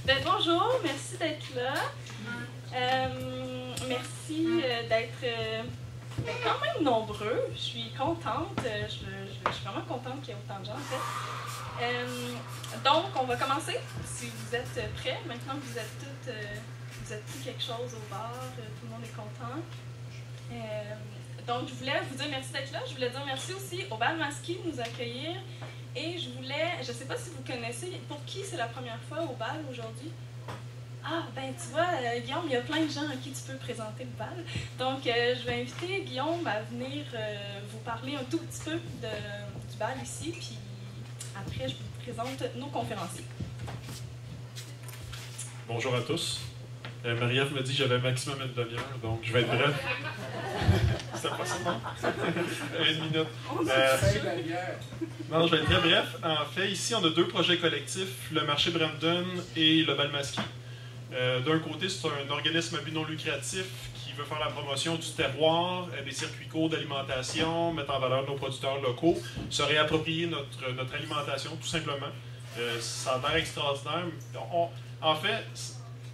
Bonjour, merci d'être là. Merci d'être quand même nombreux. Je suis contente. Je suis vraiment contente qu'il y ait autant de gens, en fait. Donc, on va commencer. Si vous êtes prêts, maintenant que vous êtes toutes, vous êtes pris quelque chose au bar, tout le monde est content. Donc, je voulais vous dire merci d'être là. Je voulais dire merci aussi au Bal Masqué de nous accueillir. Et je ne sais pas si vous connaissez, pour qui c'est la première fois au bal aujourd'hui? Ah, ben tu vois, Guillaume, il y a plein de gens à qui tu peux présenter le bal. Donc, je vais inviter Guillaume à venir vous parler un tout petit peu du bal ici, puis après, je vous présente nos conférenciers. Bonjour à tous. Marie-Ève me dit que j'avais maximum une demi-heure, donc je vais être bref. C'est pas ça, non? Une minute. Non, je vais être très bref. En fait, ici, on a deux projets collectifs, le marché Brandon et le Bal Masqué. D'un côté, c'est un organisme à but non lucratif qui veut faire la promotion du terroir, des circuits courts d'alimentation, mettre en valeur nos producteurs locaux, se réapproprier notre alimentation, tout simplement. Ça a l'air extraordinaire. En fait,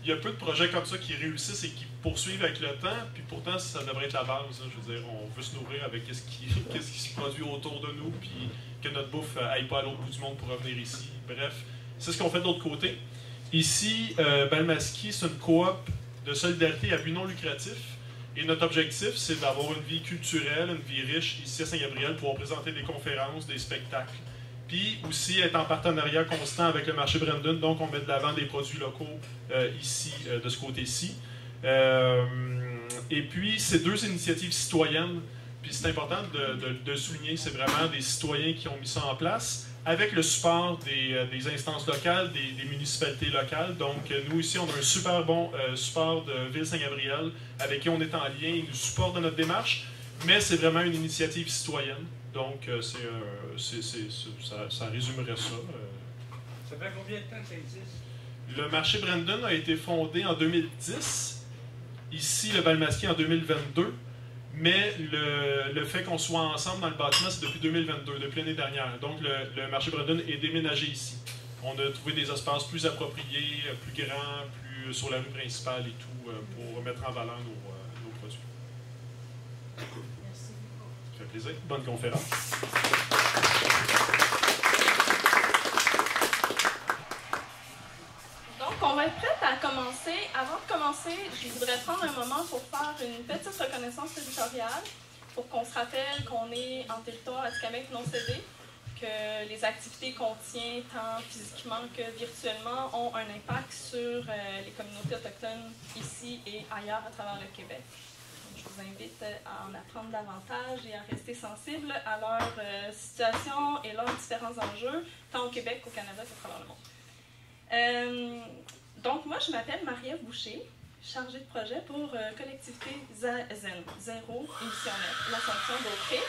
il y a peu de projets comme ça qui réussissent et qui poursuivent avec le temps, puis pourtant, ça devrait être la base. Hein, je veux dire, on veut se nourrir avec qu'est-ce qui se produit autour de nous, puis que notre bouffe n'aille pas à l'autre bout du monde pour revenir ici. Bref, c'est ce qu'on fait de l'autre côté. Ici, Bal Masqué, c'est une coop de solidarité à but non lucratif. Et notre objectif, c'est d'avoir une vie culturelle, une vie riche ici à Saint-Gabriel, pour présenter des conférences, des spectacles. Puis aussi être en partenariat constant avec le marché Brandon. Donc, on met de l'avant des produits locaux ici, de ce côté-ci. Et puis, c'est deux initiatives citoyennes. Puis c'est important de souligner, c'est vraiment des citoyens qui ont mis ça en place, avec le support des instances locales, des municipalités locales. Donc, nous, ici, on a un super bon support de Ville Saint-Gabriel, avec qui on est en lien. Ils nous supportent dans notre démarche, mais c'est vraiment une initiative citoyenne. Donc, ça résumerait ça. Ça fait combien de temps que ça existe? Le marché Brandon a été fondé en 2010. Ici, le Bal Masqué en 2022. Mais le fait qu'on soit ensemble dans le bâtiment, c'est depuis 2022, depuis l'année dernière. Donc, le marché Brandon est déménagé ici. On a trouvé des espaces plus appropriés, plus grands, plus sur la rue principale et tout, pour mettre en valeur nos produits. Merci. Ça fait plaisir. Bonne conférence. Donc, on va être prête à commencer. Avant de commencer, je voudrais prendre un moment pour faire une petite reconnaissance territoriale, pour qu'on se rappelle qu'on est en territoire Atikamekw non cédé, que les activités qu'on tient, tant physiquement que virtuellement, ont un impact sur les communautés autochtones ici et ailleurs à travers le Québec. Donc, je vous invite à en apprendre davantage et à rester sensible à leur situation et leurs différents enjeux, tant au Québec qu'au Canada qu'à travers le monde. Donc, moi, je m'appelle Marie-Ève Boucher, chargée de projet pour Collectivité Zen, Zéro Émission Nette, l'Assomption d'Auprès.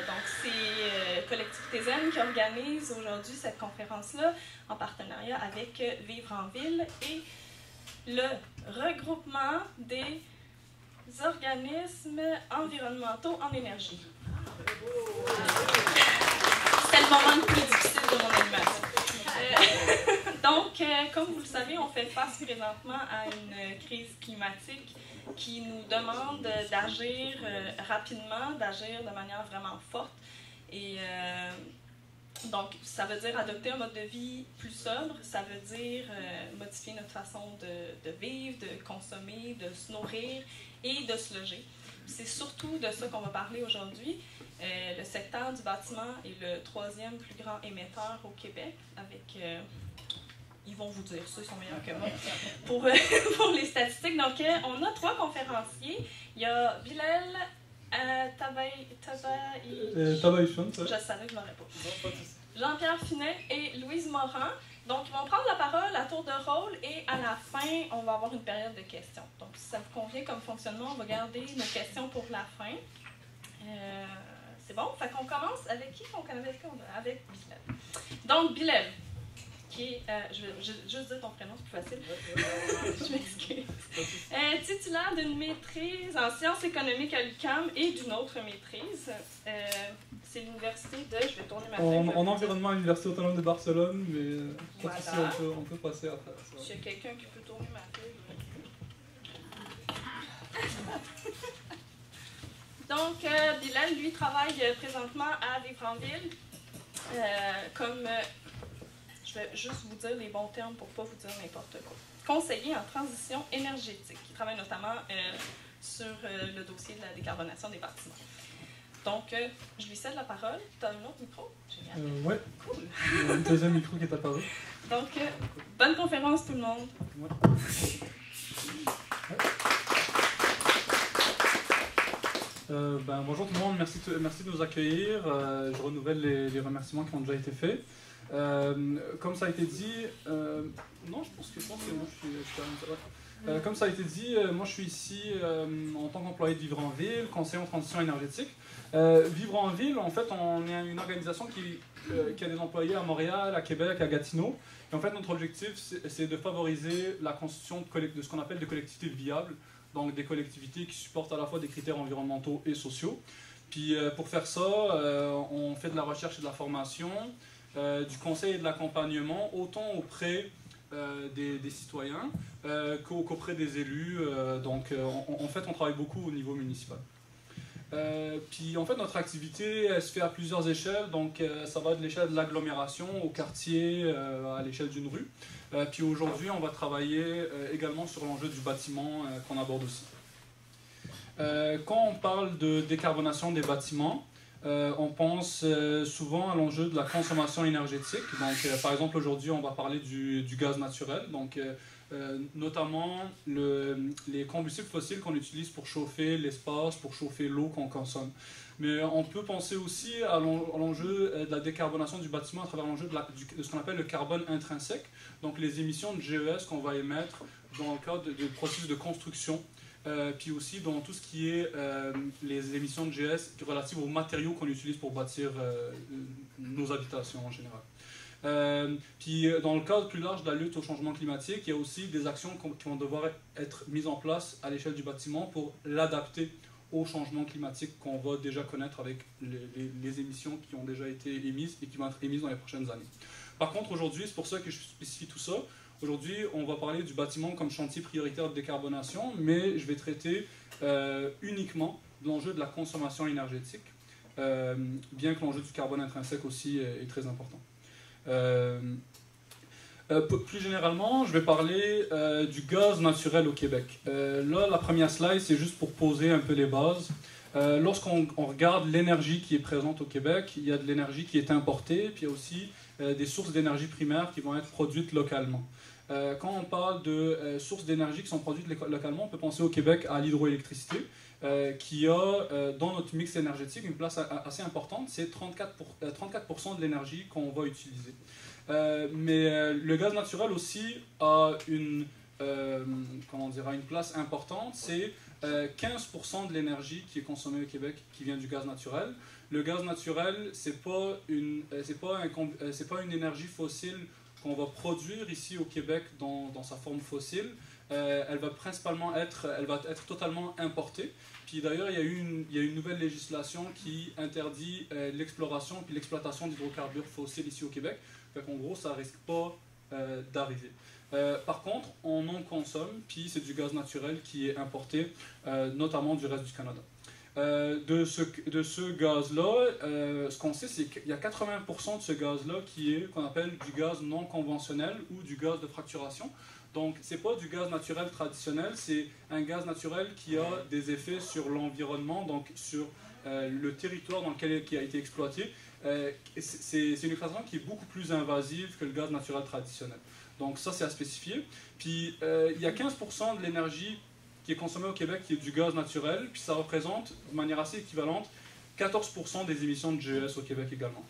Donc, c'est Collectivité Zen qui organise aujourd'hui cette conférence-là en partenariat avec Vivre en Ville et le regroupement des organismes environnementaux en énergie. C'était le moment le plus difficile de mon animation. Donc, comme vous le savez, on fait face présentement à une crise climatique qui nous demande d'agir rapidement, d'agir de manière vraiment forte. Et donc, ça veut dire adopter un mode de vie plus sobre, ça veut dire modifier notre façon de vivre, de consommer, de se nourrir et de se loger. C'est surtout de ça qu'on va parler aujourd'hui. Le secteur du bâtiment est le troisième plus grand émetteur au Québec, avec... ils vont vous dire ça, ils sont meilleurs que moi, pour les statistiques. Donc, on a trois conférenciers. Il y a Bilal Tabaïchon, je savais que je ne l'aurais pas. Jean-Pierre Finet et Louise Morin. Donc, ils vont prendre la parole à tour de rôle et à la fin, on va avoir une période de questions. Donc, si ça vous convient comme fonctionnement, on va garder nos questions pour la fin. C'est bon? Fait qu'on commence avec qui? Avec Bilal. Donc, Bilal, qui est, je vais juste dire ton prénom, c'est plus facile. Je m'excuse. Titulaire d'une maîtrise en sciences économiques à l'UQAM et d'une autre maîtrise. c'est l'université de... Je vais tourner ma feuille. En environnement à l'Université autonome de Barcelone, mais pas de souci, Voilà. on peut passer à travers ça. S'il y a quelqu'un qui peut tourner ma feuille. Donc, Dylan, lui, travaille présentement à Vivre-en-Ville. Je vais juste vous dire les bons termes pour ne pas vous dire n'importe quoi. Conseiller en transition énergétique. Il travaille notamment sur le dossier de la décarbonation des bâtiments. Donc, je lui cède la parole. Tu as un autre micro? Génial. Ouais. Cool. Il y a un deuxième micro qui est apparu. Donc, bonne conférence tout le monde. Ouais. Bonjour tout le monde, merci de nous accueillir. Je renouvelle les remerciements qui ont déjà été faits. Comme ça a été dit, non, je pense que moi je suis comme ça a été dit, moi je suis ici en tant qu'employé de Vivre en Ville, conseiller en transition énergétique. Vivre en Ville, en fait, on est une organisation qui a des employés à Montréal, à Québec, à Gatineau. Et en fait, notre objectif, c'est de favoriser la constitution de ce qu'on appelle des collectivités viables, donc des collectivités qui supportent à la fois des critères environnementaux et sociaux. Puis pour faire ça, on fait de la recherche et de la formation, du conseil et de l'accompagnement, autant auprès des citoyens qu'auprès des élus. Donc en fait, on travaille beaucoup au niveau municipal. Puis en fait, notre activité, elle se fait à plusieurs échelles. Donc ça va de l'échelle de l'agglomération au quartier, à l'échelle d'une rue. Puis aujourd'hui, on va travailler également sur l'enjeu du bâtiment qu'on aborde aussi. Quand on parle de décarbonation des bâtiments, on pense souvent à l'enjeu de la consommation énergétique. Donc, par exemple, aujourd'hui, on va parler du gaz naturel. Donc, notamment les combustibles fossiles qu'on utilise pour chauffer l'espace, pour chauffer l'eau qu'on consomme. Mais on peut penser aussi à l'enjeu de la décarbonation du bâtiment à travers l'enjeu de ce qu'on appelle le carbone intrinsèque, donc les émissions de GES qu'on va émettre dans le cadre de processus de construction, puis aussi dans tout ce qui est les émissions de GES relatives aux matériaux qu'on utilise pour bâtir nos habitations en général. Puis dans le cadre plus large de la lutte au changement climatique, il y a aussi des actions qui vont devoir être mises en place à l'échelle du bâtiment pour l'adapter au changement climatique qu'on va déjà connaître avec les émissions qui ont déjà été émises et qui vont être émises dans les prochaines années. Par contre, aujourd'hui, c'est pour ça que je spécifie tout ça. Aujourd'hui, on va parler du bâtiment comme chantier prioritaire de décarbonation, mais je vais traiter uniquement de l'enjeu de la consommation énergétique, bien que l'enjeu du carbone intrinsèque aussi est très important. Plus généralement, je vais parler du gaz naturel au Québec. Là, la première slide, c'est juste pour poser un peu les bases. Lorsqu'on regarde l'énergie qui est présente au Québec, il y a de l'énergie qui est importée, puis il y a aussi des sources d'énergie primaires qui vont être produites localement. Quand on parle de sources d'énergie qui sont produites localement, on peut penser au Québec à l'hydroélectricité, qui a dans notre mix énergétique une place assez importante, c'est 34% de l'énergie qu'on va utiliser. Mais le gaz naturel aussi a une place importante, c'est 15% de l'énergie qui est consommée au Québec qui vient du gaz naturel. Le gaz naturel, c'est pas une énergie fossile qu'on va produire ici au Québec dans sa forme fossile. Elle va être totalement importée. Puis d'ailleurs, il y a une nouvelle législation qui interdit l'exploration puis l'exploitation d'hydrocarbures fossiles ici au Québec. Fait qu'en gros, ça risque pas d'arriver. Par contre, on en consomme, puis c'est du gaz naturel qui est importé, notamment du reste du Canada. De ce gaz-là, ce qu'on sait, c'est qu'il y a 80% de ce gaz-là qu'on appelle du gaz non conventionnel ou du gaz de fracturation. Donc, ce n'est pas du gaz naturel traditionnel, c'est un gaz naturel qui a des effets sur l'environnement, donc sur le territoire dans lequel il a été exploité. C'est une exploitation qui est beaucoup plus invasive que le gaz naturel traditionnel. Donc ça, c'est à spécifier. Puis il y a 15% de l'énergie qui est consommée au Québec qui est du gaz naturel, puis ça représente de manière assez équivalente 14% des émissions de GES au Québec également.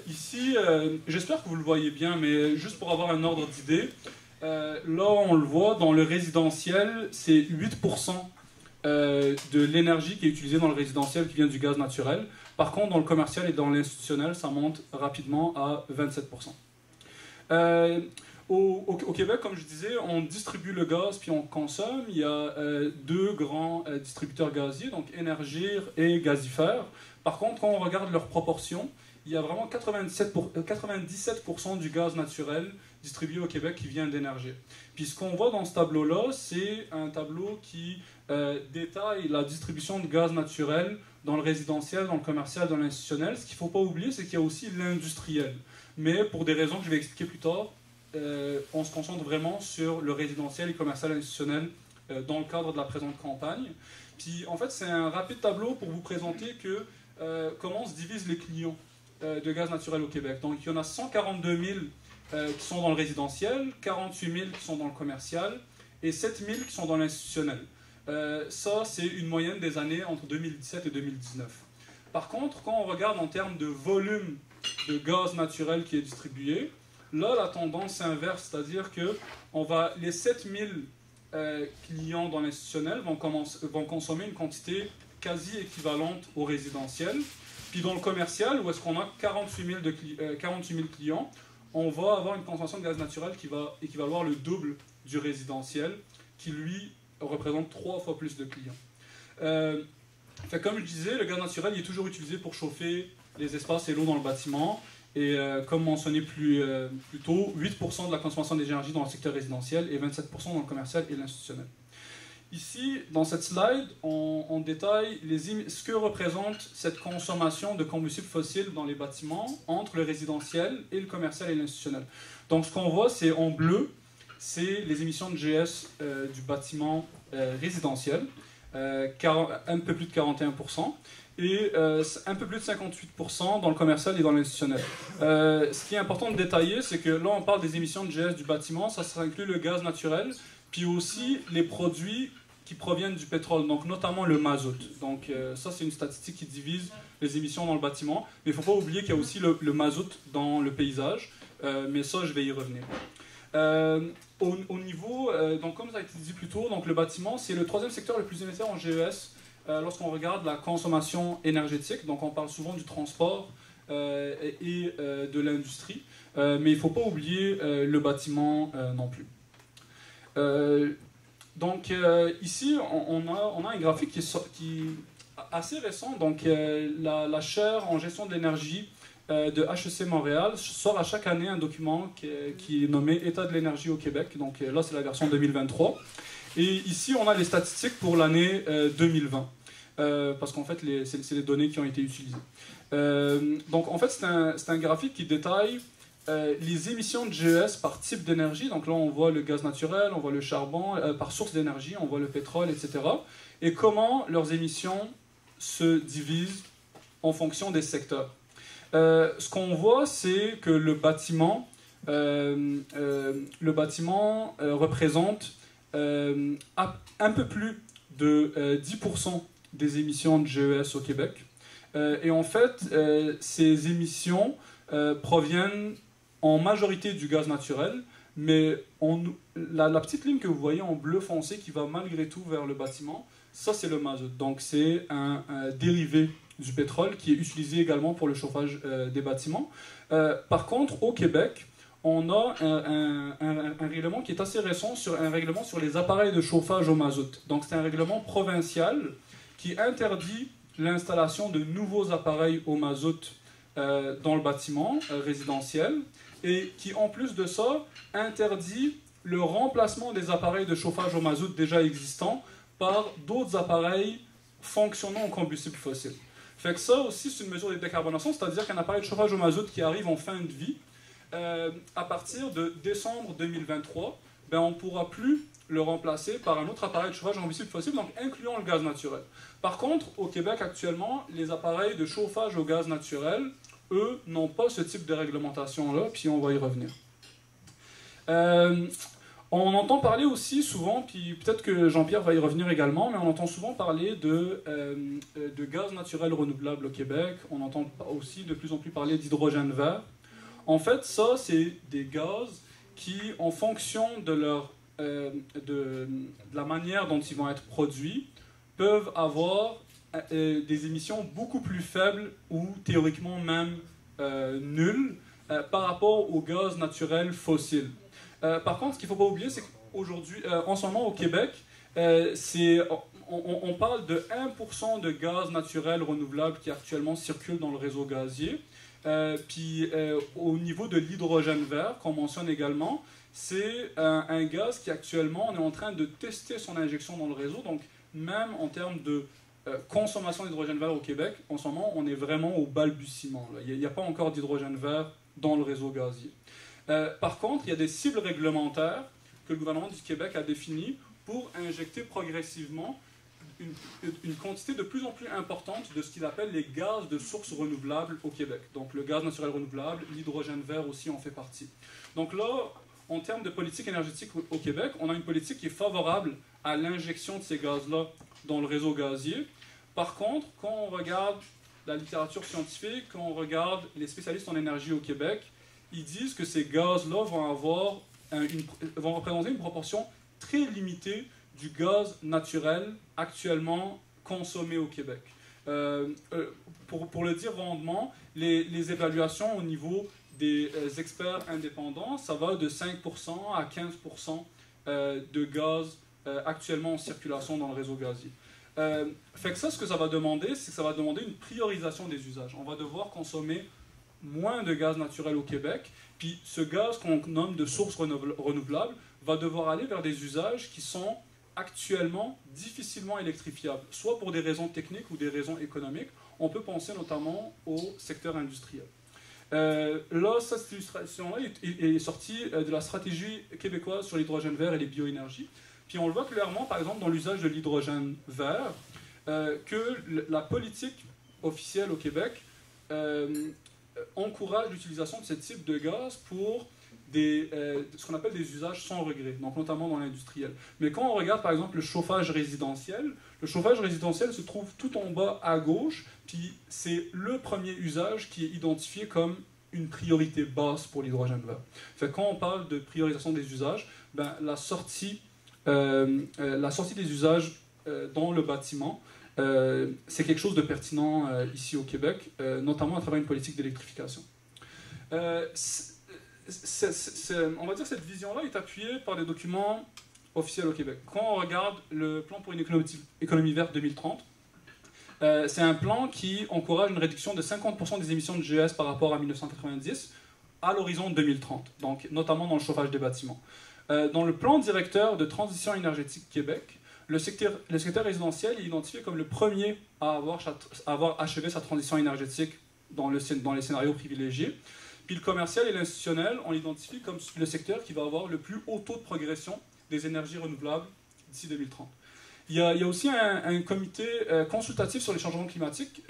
Ici, j'espère que vous le voyez bien, mais juste pour avoir un ordre d'idée, là on le voit, dans le résidentiel, c'est 8% de l'énergie qui est utilisée dans le résidentiel qui vient du gaz naturel. Par contre, dans le commercial et dans l'institutionnel, ça monte rapidement à 27%. Au Québec, comme je disais, on distribue le gaz puis on consomme. Il y a deux grands distributeurs gaziers, donc Énergir et Gazifère. Par contre, quand on regarde leurs proportions, il y a vraiment 97% du gaz naturel distribué au Québec qui vient d'énergie. Puis ce qu'on voit dans ce tableau-là, c'est un tableau qui détaille la distribution de gaz naturel dans le résidentiel, dans le commercial, dans l'institutionnel. Ce qu'il ne faut pas oublier, c'est qu'il y a aussi l'industriel. Mais pour des raisons que je vais expliquer plus tard, on se concentre vraiment sur le résidentiel et commercial institutionnel dans le cadre de la présente campagne. Puis en fait, c'est un rapide tableau pour vous présenter comment se divisent les clients de gaz naturel au Québec. Donc il y en a 142 000 qui sont dans le résidentiel, 48 000 qui sont dans le commercial et 7 000 qui sont dans l'institutionnel. Ça, c'est une moyenne des années entre 2017 et 2019. Par contre, quand on regarde en termes de volume de gaz naturel qui est distribué, là, la tendance inverse, c'est-à-dire que les 7 000 clients dans l'institutionnel vont consommer une quantité quasi équivalente au résidentiel. Puis dans le commercial, où est-ce qu'on a 48 000 clients, on va avoir une consommation de gaz naturel qui va équivaloir le double du résidentiel, qui lui représente 3 fois plus de clients. Comme je disais, le gaz naturel il est toujours utilisé pour chauffer les espaces et l'eau dans le bâtiment. Et comme mentionné plus tôt, 8% de la consommation d'énergie dans le secteur résidentiel et 27% dans le commercial et l'institutionnel. Ici, dans cette slide, on détaille ce que représente cette consommation de combustibles fossiles dans les bâtiments entre le résidentiel et le commercial et l'institutionnel. Donc ce qu'on voit, c'est en bleu, c'est les émissions de GS du bâtiment résidentiel, un peu plus de 41%, et un peu plus de 58% dans le commercial et dans l'institutionnel. Ce qui est important de détailler, c'est que là, on parle des émissions de GS du bâtiment, ça inclut le gaz naturel, puis aussi les produits qui proviennent du pétrole, donc notamment le mazout. Donc ça, c'est une statistique qui divise les émissions dans le bâtiment, mais il ne faut pas oublier qu'il y a aussi le mazout dans le paysage, mais ça, je vais y revenir. Au niveau, donc comme ça a été dit plus tôt, donc le bâtiment, c'est le troisième secteur le plus émetteur en GES lorsqu'on regarde la consommation énergétique. Donc on parle souvent du transport et de l'industrie, mais il ne faut pas oublier le bâtiment non plus. Donc ici, on a un graphique qui est assez récent. Donc la chaire en gestion de l'énergie de HEC Montréal sort à chaque année un document qui est nommé État de l'énergie au Québec. Donc là, c'est la version 2023. Et ici, on a les statistiques pour l'année 2020. Parce qu'en fait, c'est les données qui ont été utilisées. Donc en fait, c'est un graphique qui détaille les émissions de GES par type d'énergie. Donc là, on voit le gaz naturel, on voit le charbon, par source d'énergie, on voit le pétrole, etc. Et comment leurs émissions se divisent en fonction des secteurs. Ce qu'on voit, c'est que le bâtiment représente un peu plus de 10% des émissions de GES au Québec. Et en fait, ces émissions proviennent en majorité du gaz naturel, mais la petite ligne que vous voyez en bleu foncé qui va malgré tout vers le bâtiment, ça c'est le mazout. Donc c'est un dérivé du pétrole qui est utilisé également pour le chauffage des bâtiments. Par contre, au Québec, on a un règlement qui est assez récent, un règlement sur les appareils de chauffage au mazout. Donc c'est un règlement provincial qui interdit l'installation de nouveaux appareils au mazout dans le bâtiment résidentiel et qui, en plus de ça, interdit le remplacement des appareils de chauffage au mazout déjà existants par d'autres appareils fonctionnant au combustible fossile. Fait que ça aussi, c'est une mesure de décarbonation, c'est-à-dire qu'un appareil de chauffage au mazout qui arrive en fin de vie, à partir de décembre 2023, on ne pourra plus le remplacer par un autre appareil de chauffage au combustible fossile, donc incluant le gaz naturel. Par contre, au Québec actuellement, les appareils de chauffage au gaz naturel, eux, n'ont pas ce type de réglementation-là, puis on va y revenir. On entend parler aussi souvent, puis peut-être que Jean-Pierre va y revenir également, mais on entend souvent parler de gaz naturel renouvelable au Québec. On entend aussi de plus en plus parler d'hydrogène vert. En fait, ça, c'est des gaz qui, en fonction de la manière dont ils vont être produits, peuvent avoir des émissions beaucoup plus faibles ou théoriquement même nulles par rapport au gaz naturel fossile. Par contre, ce qu'il ne faut pas oublier, c'est qu'aujourd'hui, en ce moment au Québec, on parle de 1% de gaz naturel renouvelable qui actuellement circule dans le réseau gazier. Au niveau de l'hydrogène vert, qu'on mentionne également, c'est un gaz qui actuellement, on est en train de tester son injection dans le réseau. Donc, même en termes de consommation d'hydrogène vert au Québec, en ce moment, on est vraiment au balbutiement. Il n'y a pas encore d'hydrogène vert dans le réseau gazier. Par contre, il y a des cibles réglementaires que le gouvernement du Québec a définies pour injecter progressivement une quantité de plus en plus importante de ce qu'il appelle les gaz de source renouvelable au Québec. Donc le gaz naturel renouvelable, l'hydrogène vert aussi en fait partie. Donc là, en termes de politique énergétique au Québec, on a une politique qui est favorable à l'injection de ces gaz-là dans le réseau gazier. Par contre, quand on regarde la littérature scientifique, quand on regarde les spécialistes en énergie au Québec, ils disent que ces gaz-là vont représenter une proportion très limitée du gaz naturel actuellement consommé au Québec. Pour le dire rondement, les évaluations au niveau des experts indépendants, ça va de 5% à 15% de gaz actuellement en circulation dans le réseau gazier. Fait que ça, ce que ça va demander, c'est que ça va demander une priorisation des usages. On va devoir consommer moins de gaz naturel au Québec, puis ce gaz qu'on nomme de source renouvelable va devoir aller vers des usages qui sont actuellement difficilement électrifiables, soit pour des raisons techniques ou des raisons économiques. On peut penser notamment au secteur industriel. Là, cette illustration-là est sortie de la stratégie québécoise sur l'hydrogène vert et les bioénergies. Puis on le voit clairement, par exemple, dans l'usage de l'hydrogène vert, que la politique officielle au Québec encourage l'utilisation de ce type de gaz pour ce qu'on appelle des usages sans regret, donc notamment dans l'industriel. Mais quand on regarde par exemple le chauffage résidentiel se trouve tout en bas à gauche, puis c'est le premier usage qui est identifié comme une priorité basse pour l'hydrogène vert. Fait, quand on parle de priorisation des usages, ben, la sortie des usages dans le bâtiment, c'est quelque chose de pertinent ici au Québec, notamment à travers une politique d'électrification. On va dire que cette vision-là est appuyée par des documents officiels au Québec. Quand on regarde le plan pour une économie verte 2030, c'est un plan qui encourage une réduction de 50% des émissions de GES par rapport à 1990 à l'horizon 2030, donc notamment dans le chauffage des bâtiments. Dans le plan directeur de transition énergétique Québec, le secteur résidentiel est identifié comme le premier à avoir achevé sa transition énergétique dans les scénarios privilégiés. Puis le commercial et l'institutionnel, on l'identifie comme le secteur qui va avoir le plus haut taux de progression des énergies renouvelables d'ici 2030. Il y a aussi un comité consultatif sur les changements climatiques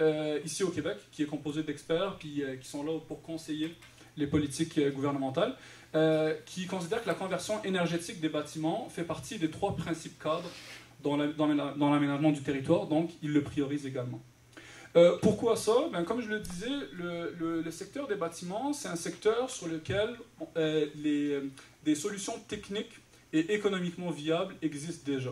ici au Québec, qui est composé d'experts qui sont là pour conseiller les politiques gouvernementales, qui considère que la conversion énergétique des bâtiments fait partie des 3 principes cadres dans l'aménagement du territoire, donc il le priorise également. Pourquoi ça? Ben, comme je le disais, le secteur des bâtiments, c'est un secteur sur lequel des solutions techniques et économiquement viables existent déjà.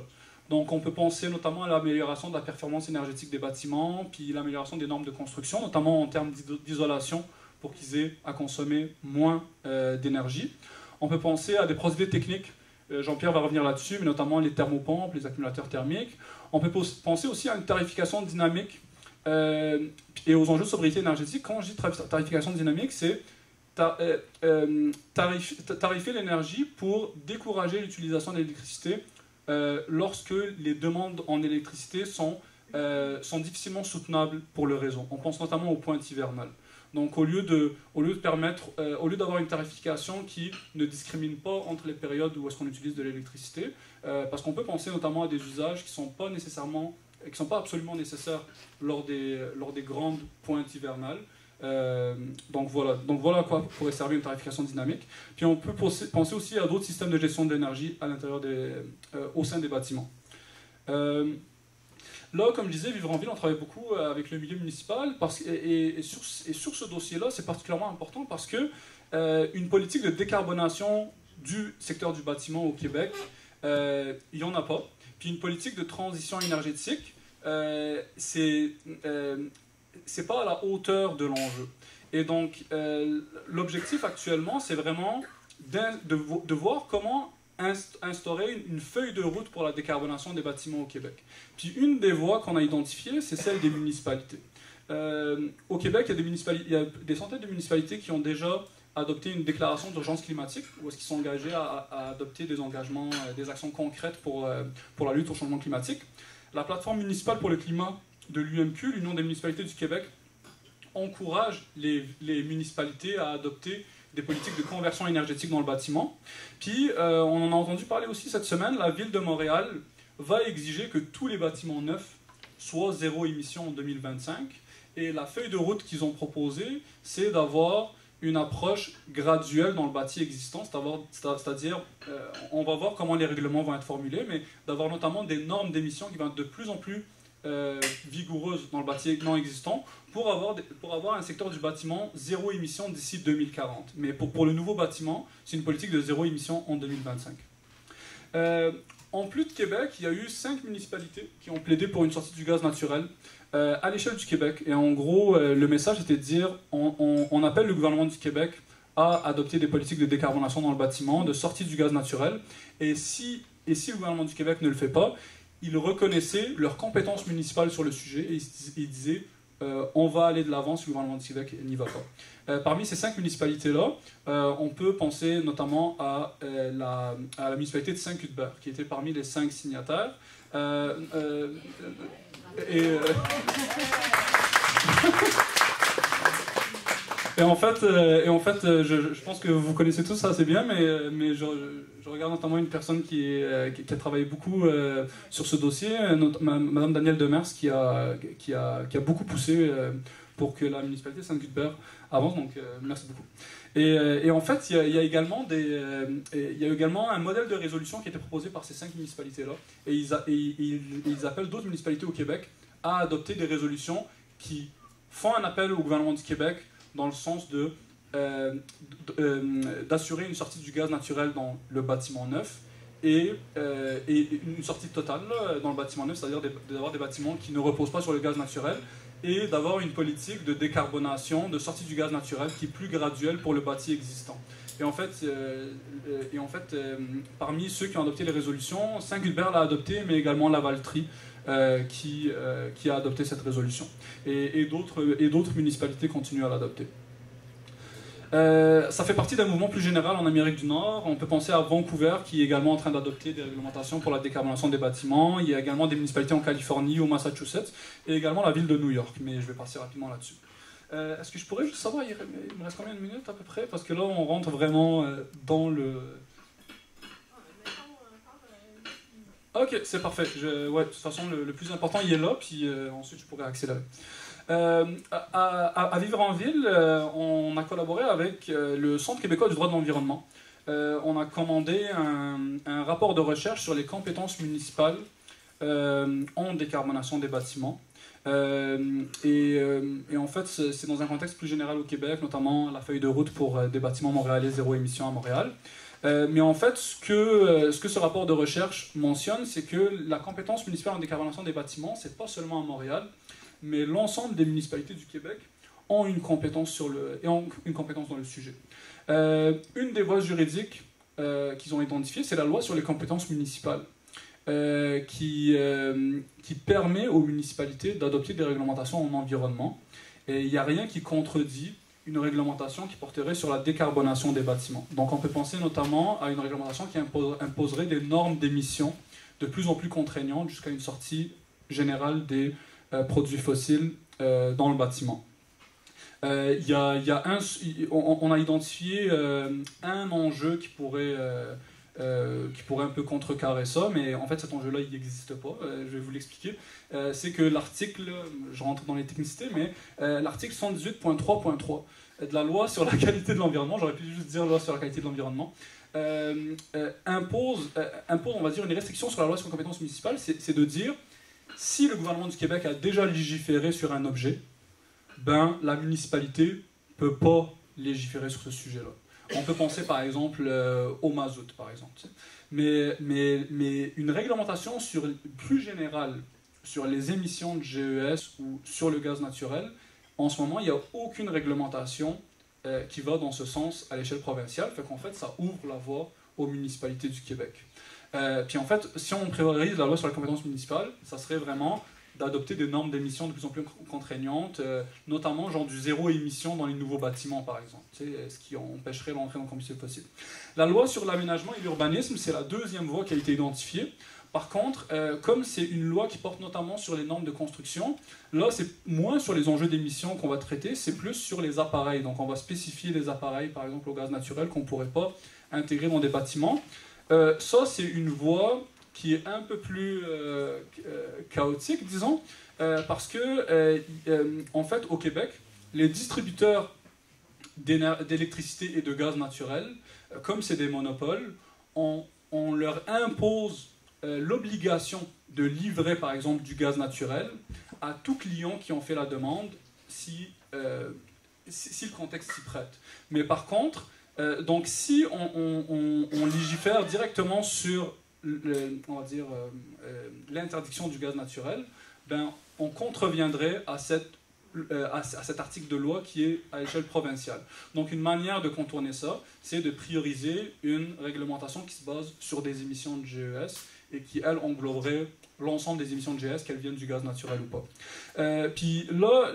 Donc on peut penser notamment à l'amélioration de la performance énergétique des bâtiments, puis l'amélioration des normes de construction, notamment en termes d'isolation, pour qu'ils aient à consommer moins d'énergie. On peut penser à des procédés techniques, Jean-Pierre va revenir là-dessus, mais notamment les thermopompes, les accumulateurs thermiques. On peut penser aussi à une tarification dynamique et aux enjeux de sobriété énergétique. Quand je dis tarification dynamique, c'est tarifer l'énergie pour décourager l'utilisation de l'électricité lorsque les demandes en électricité sont difficilement soutenables pour le réseau. On pense notamment aux pointes hivernales. Donc au lieu d'avoir une tarification qui ne discrimine pas entre les périodes où est-ce qu'on utilise de l'électricité, parce qu'on peut penser notamment à des usages qui ne sont pas absolument nécessaires lors des grandes pointes hivernales. Donc voilà à quoi pourrait servir une tarification dynamique. Puis on peut penser aussi à d'autres systèmes de gestion de l'énergie à l'intérieur au sein des bâtiments. Là, comme je disais, Vivre en Ville, on travaille beaucoup avec le milieu municipal et sur ce dossier-là, c'est particulièrement important parce que une politique de décarbonation du secteur du bâtiment au Québec, il n'y en a pas. Puis une politique de transition énergétique, c'est pas à la hauteur de l'enjeu. Et donc, l'objectif actuellement, c'est vraiment de voir comment instaurer une feuille de route pour la décarbonation des bâtiments au Québec. Puis une des voies qu'on a identifiées, c'est celle des municipalités. Au Québec, il y a des centaines de municipalités qui ont déjà adopté une déclaration d'urgence climatique, où est-ce qu'ils sont engagés à adopter des engagements, des actions concrètes pour la lutte au changement climatique. La plateforme municipale pour le climat de l'UMQ, l'Union des municipalités du Québec, encourage les municipalités à adopter des politiques de conversion énergétique dans le bâtiment. Puis, on en a entendu parler aussi cette semaine, la ville de Montréal va exiger que tous les bâtiments neufs soient zéro émission en 2025. Et la feuille de route qu'ils ont proposée, c'est d'avoir une approche graduelle dans le bâti existant, c'est-à-dire, on va voir comment les règlements vont être formulés, mais d'avoir notamment des normes d'émission qui vont être de plus en plus vigoureuses dans le bâti non existant pour avoir un secteur du bâtiment zéro émission d'ici 2040. Mais pour le nouveau bâtiment, c'est une politique de zéro émission en 2025. En plus de Québec, il y a eu 5 municipalités qui ont plaidé pour une sortie du gaz naturel à l'échelle du Québec. Et en gros, le message était de dire on appelle le gouvernement du Québec à adopter des politiques de décarbonation dans le bâtiment, de sortie du gaz naturel. Et si le gouvernement du Québec ne le fait pas, ils reconnaissaient leurs compétences municipales sur le sujet et ils disaient on va aller de l'avant si le gouvernement du Québec n'y va pas. Parmi ces 5 municipalités-là, on peut penser notamment à la municipalité de Saint-Cuthbert, qui était parmi les 5 signataires. Et en fait, je pense que vous connaissez tous ça assez bien, mais je regarde notamment une personne qui a travaillé beaucoup sur ce dossier, Madame Danielle Demers, qui a beaucoup poussé pour que la municipalité de Saint-Cuthbert avance, donc merci beaucoup. Et en fait, il y a également un modèle de résolution qui a été proposé par ces 5 municipalités-là, et ils appellent d'autres municipalités au Québec à adopter des résolutions qui font un appel au gouvernement du Québec dans le sens d'assurer une sortie du gaz naturel dans le bâtiment neuf et une sortie totale dans le bâtiment neuf, c'est-à-dire d'avoir des bâtiments qui ne reposent pas sur le gaz naturel et d'avoir une politique de décarbonation, de sortie du gaz naturel qui est plus graduelle pour le bâti existant. Et en fait, parmi ceux qui ont adopté les résolutions, Saint-Cuthbert l'a adopté, mais également Lavaltrie qui a adopté cette résolution. Et d'autres municipalités continuent à l'adopter. Ça fait partie d'un mouvement plus général en Amérique du Nord. On peut penser à Vancouver, qui est également en train d'adopter des réglementations pour la décarbonation des bâtiments. Il y a également des municipalités en Californie, au Massachusetts, et également la ville de New York, mais je vais passer rapidement là-dessus. Est-ce que je pourrais juste savoir, il me reste combien de minutes à peu près? Parce que là, on rentre vraiment dans le... Ok, c'est parfait. Ouais, de toute façon, le plus important, il est là, puis ensuite, je pourrais accélérer. À Vivre en Ville, on a collaboré avec le Centre québécois du droit de l'environnement. On a commandé un rapport de recherche sur les compétences municipales en décarbonation des bâtiments. Et en fait, c'est dans un contexte plus général au Québec, notamment la feuille de route pour des bâtiments montréalais zéro émission à Montréal. Mais en fait, ce que ce rapport de recherche mentionne, c'est que la compétence municipale en décarbonation des bâtiments, c'est pas seulement à Montréal, mais l'ensemble des municipalités du Québec ont une compétence dans le sujet. Une des voies juridiques qu'ils ont identifiées, c'est la loi sur les compétences municipales, qui permet aux municipalités d'adopter des réglementations en environnement. Et il n'y a rien qui contredit une réglementation qui porterait sur la décarbonation des bâtiments. Donc on peut penser notamment à une réglementation qui imposerait des normes d'émissions de plus en plus contraignantes jusqu'à une sortie générale des produits fossiles dans le bâtiment. On a identifié un enjeu qui pourrait un peu contrecarrer ça, mais en fait cet enjeu-là il n'existe pas, je vais vous l'expliquer. C'est que l'article, je rentre dans les technicités, mais l'article 118.3.3 de la loi sur la qualité de l'environnement, j'aurais pu juste dire loi sur la qualité de l'environnement, impose, on va dire, une restriction sur la loi sur les compétences municipales, c'est de dire, si le gouvernement du Québec a déjà légiféré sur un objet, ben la municipalité ne peut pas légiférer sur ce sujet-là. On peut penser par exemple au mazout, par exemple. Mais une réglementation plus générale sur les émissions de GES ou sur le gaz naturel, en ce moment, il n'y a aucune réglementation qui va dans ce sens à l'échelle provinciale. Fait qu'en fait, ça ouvre la voie aux municipalités du Québec. Puis en fait, si on priorise la loi sur les compétences municipales, ça serait vraiment d'adopter des normes d'émissions de plus en plus contraignantes, notamment genre du zéro émission dans les nouveaux bâtiments, par exemple, ce qui empêcherait l'entrée dans le combustible fossile. La loi sur l'aménagement et l'urbanisme, c'est la deuxième voie qui a été identifiée. Par contre, comme c'est une loi qui porte notamment sur les normes de construction, là, c'est moins sur les enjeux d'émissions qu'on va traiter, c'est plus sur les appareils. Donc, on va spécifier les appareils, par exemple, au gaz naturel, qu'on ne pourrait pas intégrer dans des bâtiments. Ça, c'est une voie qui est un peu plus chaotique, disons, parce que, en fait, au Québec, les distributeurs d'électricité et de gaz naturel, comme c'est des monopoles, on leur impose l'obligation de livrer, par exemple, du gaz naturel à tout client qui en fait la demande si le contexte s'y prête. Mais par contre, donc si on légifère directement sur on va dire l'interdiction du gaz naturel, ben, on contreviendrait à cet article de loi qui est à l'échelle provinciale. Donc une manière de contourner ça, c'est de prioriser une réglementation qui se base sur des émissions de GES et qui, elle, engloberait l'ensemble des émissions de GES, qu'elles viennent du gaz naturel ou pas. Puis là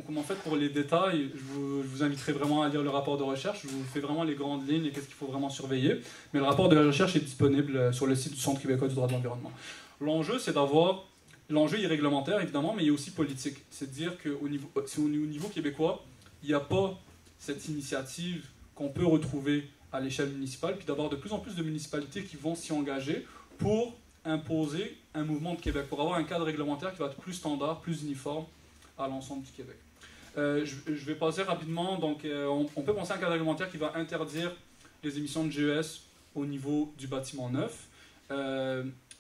comme en fait pour les détails, je vous inviterai vraiment à lire le rapport de recherche. Je vous fais vraiment les grandes lignes et qu'est-ce qu'il faut vraiment surveiller. Mais le rapport de recherche est disponible sur le site du Centre québécois du droit de l'environnement. L'enjeu, c'est d'avoir... L'enjeu est réglementaire, évidemment, mais il est aussi politique. C'est de dire qu'au niveau québécois, il n'y a pas cette initiative qu'on peut retrouver à l'échelle municipale, puis d'avoir de plus en plus de municipalités qui vont s'y engager pour imposer un mouvement de Québec, pour avoir un cadre réglementaire qui va être plus standard, plus uniforme à l'ensemble du Québec. Je vais passer rapidement. Donc, on peut penser à un cadre réglementaire qui va interdire les émissions de GES au niveau du bâtiment neuf,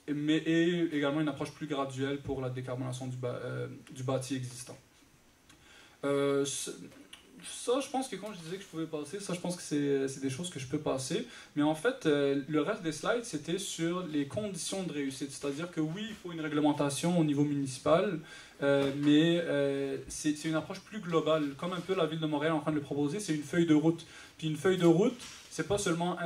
mais également une approche plus graduelle pour la décarbonation du bâti existant. Ça, je pense que quand je disais que je pouvais passer, ça, je pense que c'est des choses que je peux passer. Mais en fait, le reste des slides, c'était sur les conditions de réussite. C'est-à-dire que oui, il faut une réglementation au niveau municipal, mais c'est une approche plus globale. Comme un peu la Ville de Montréal est en train de le proposer, c'est une feuille de route. Puis une feuille de route, c'est pas seulement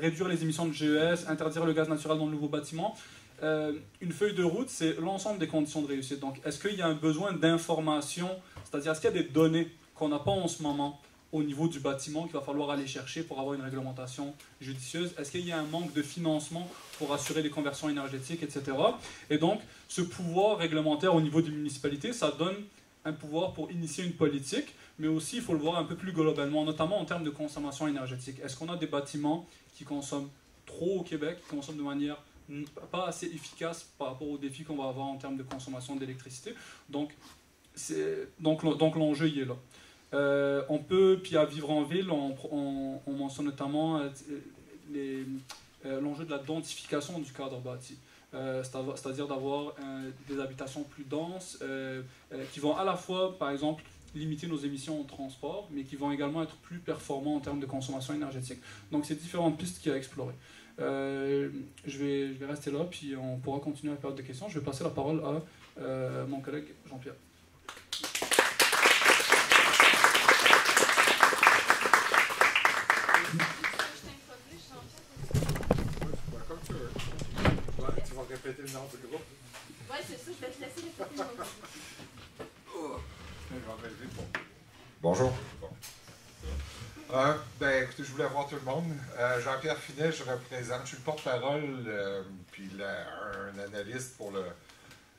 réduire les émissions de GES, interdire le gaz naturel dans le nouveau bâtiment. Une feuille de route, c'est l'ensemble des conditions de réussite. Donc, est-ce qu'il y a un besoin d'information, c'est-à-dire est-ce qu'il y a des données qu'on n'a pas en ce moment au niveau du bâtiment qu'il va falloir aller chercher pour avoir une réglementation judicieuse? Est-ce qu'il y a un manque de financement pour assurer les conversions énergétiques, etc. Et donc, ce pouvoir réglementaire au niveau des municipalités, ça donne un pouvoir pour initier une politique, mais aussi, il faut le voir un peu plus globalement, notamment en termes de consommation énergétique. Est-ce qu'on a des bâtiments qui consomment trop au Québec, qui consomment de manière pas assez efficace par rapport aux défis qu'on va avoir en termes de consommation d'électricité? Donc l'enjeu y est là. On peut, puis à vivre en ville, on mentionne notamment l'enjeu de la densification du cadre bâti. C'est-à-dire d'avoir des habitations plus denses qui vont à la fois, par exemple, limiter nos émissions en transport, mais qui vont également être plus performants en termes de consommation énergétique. Donc, c'est différentes pistes qu'il y a à explorer. Je vais rester là, puis on pourra continuer la période de questions. Je vais passer la parole à mon collègue Jean-Pierre. Tu vas répéter le nom du groupe? Oui, c'est ça, je vais te laisser répéter le nom du groupe. Bonjour. Bon. Écoutez, je voulais voir tout le monde. Jean-Pierre Finet, je suis le porte-parole puis un analyste pour le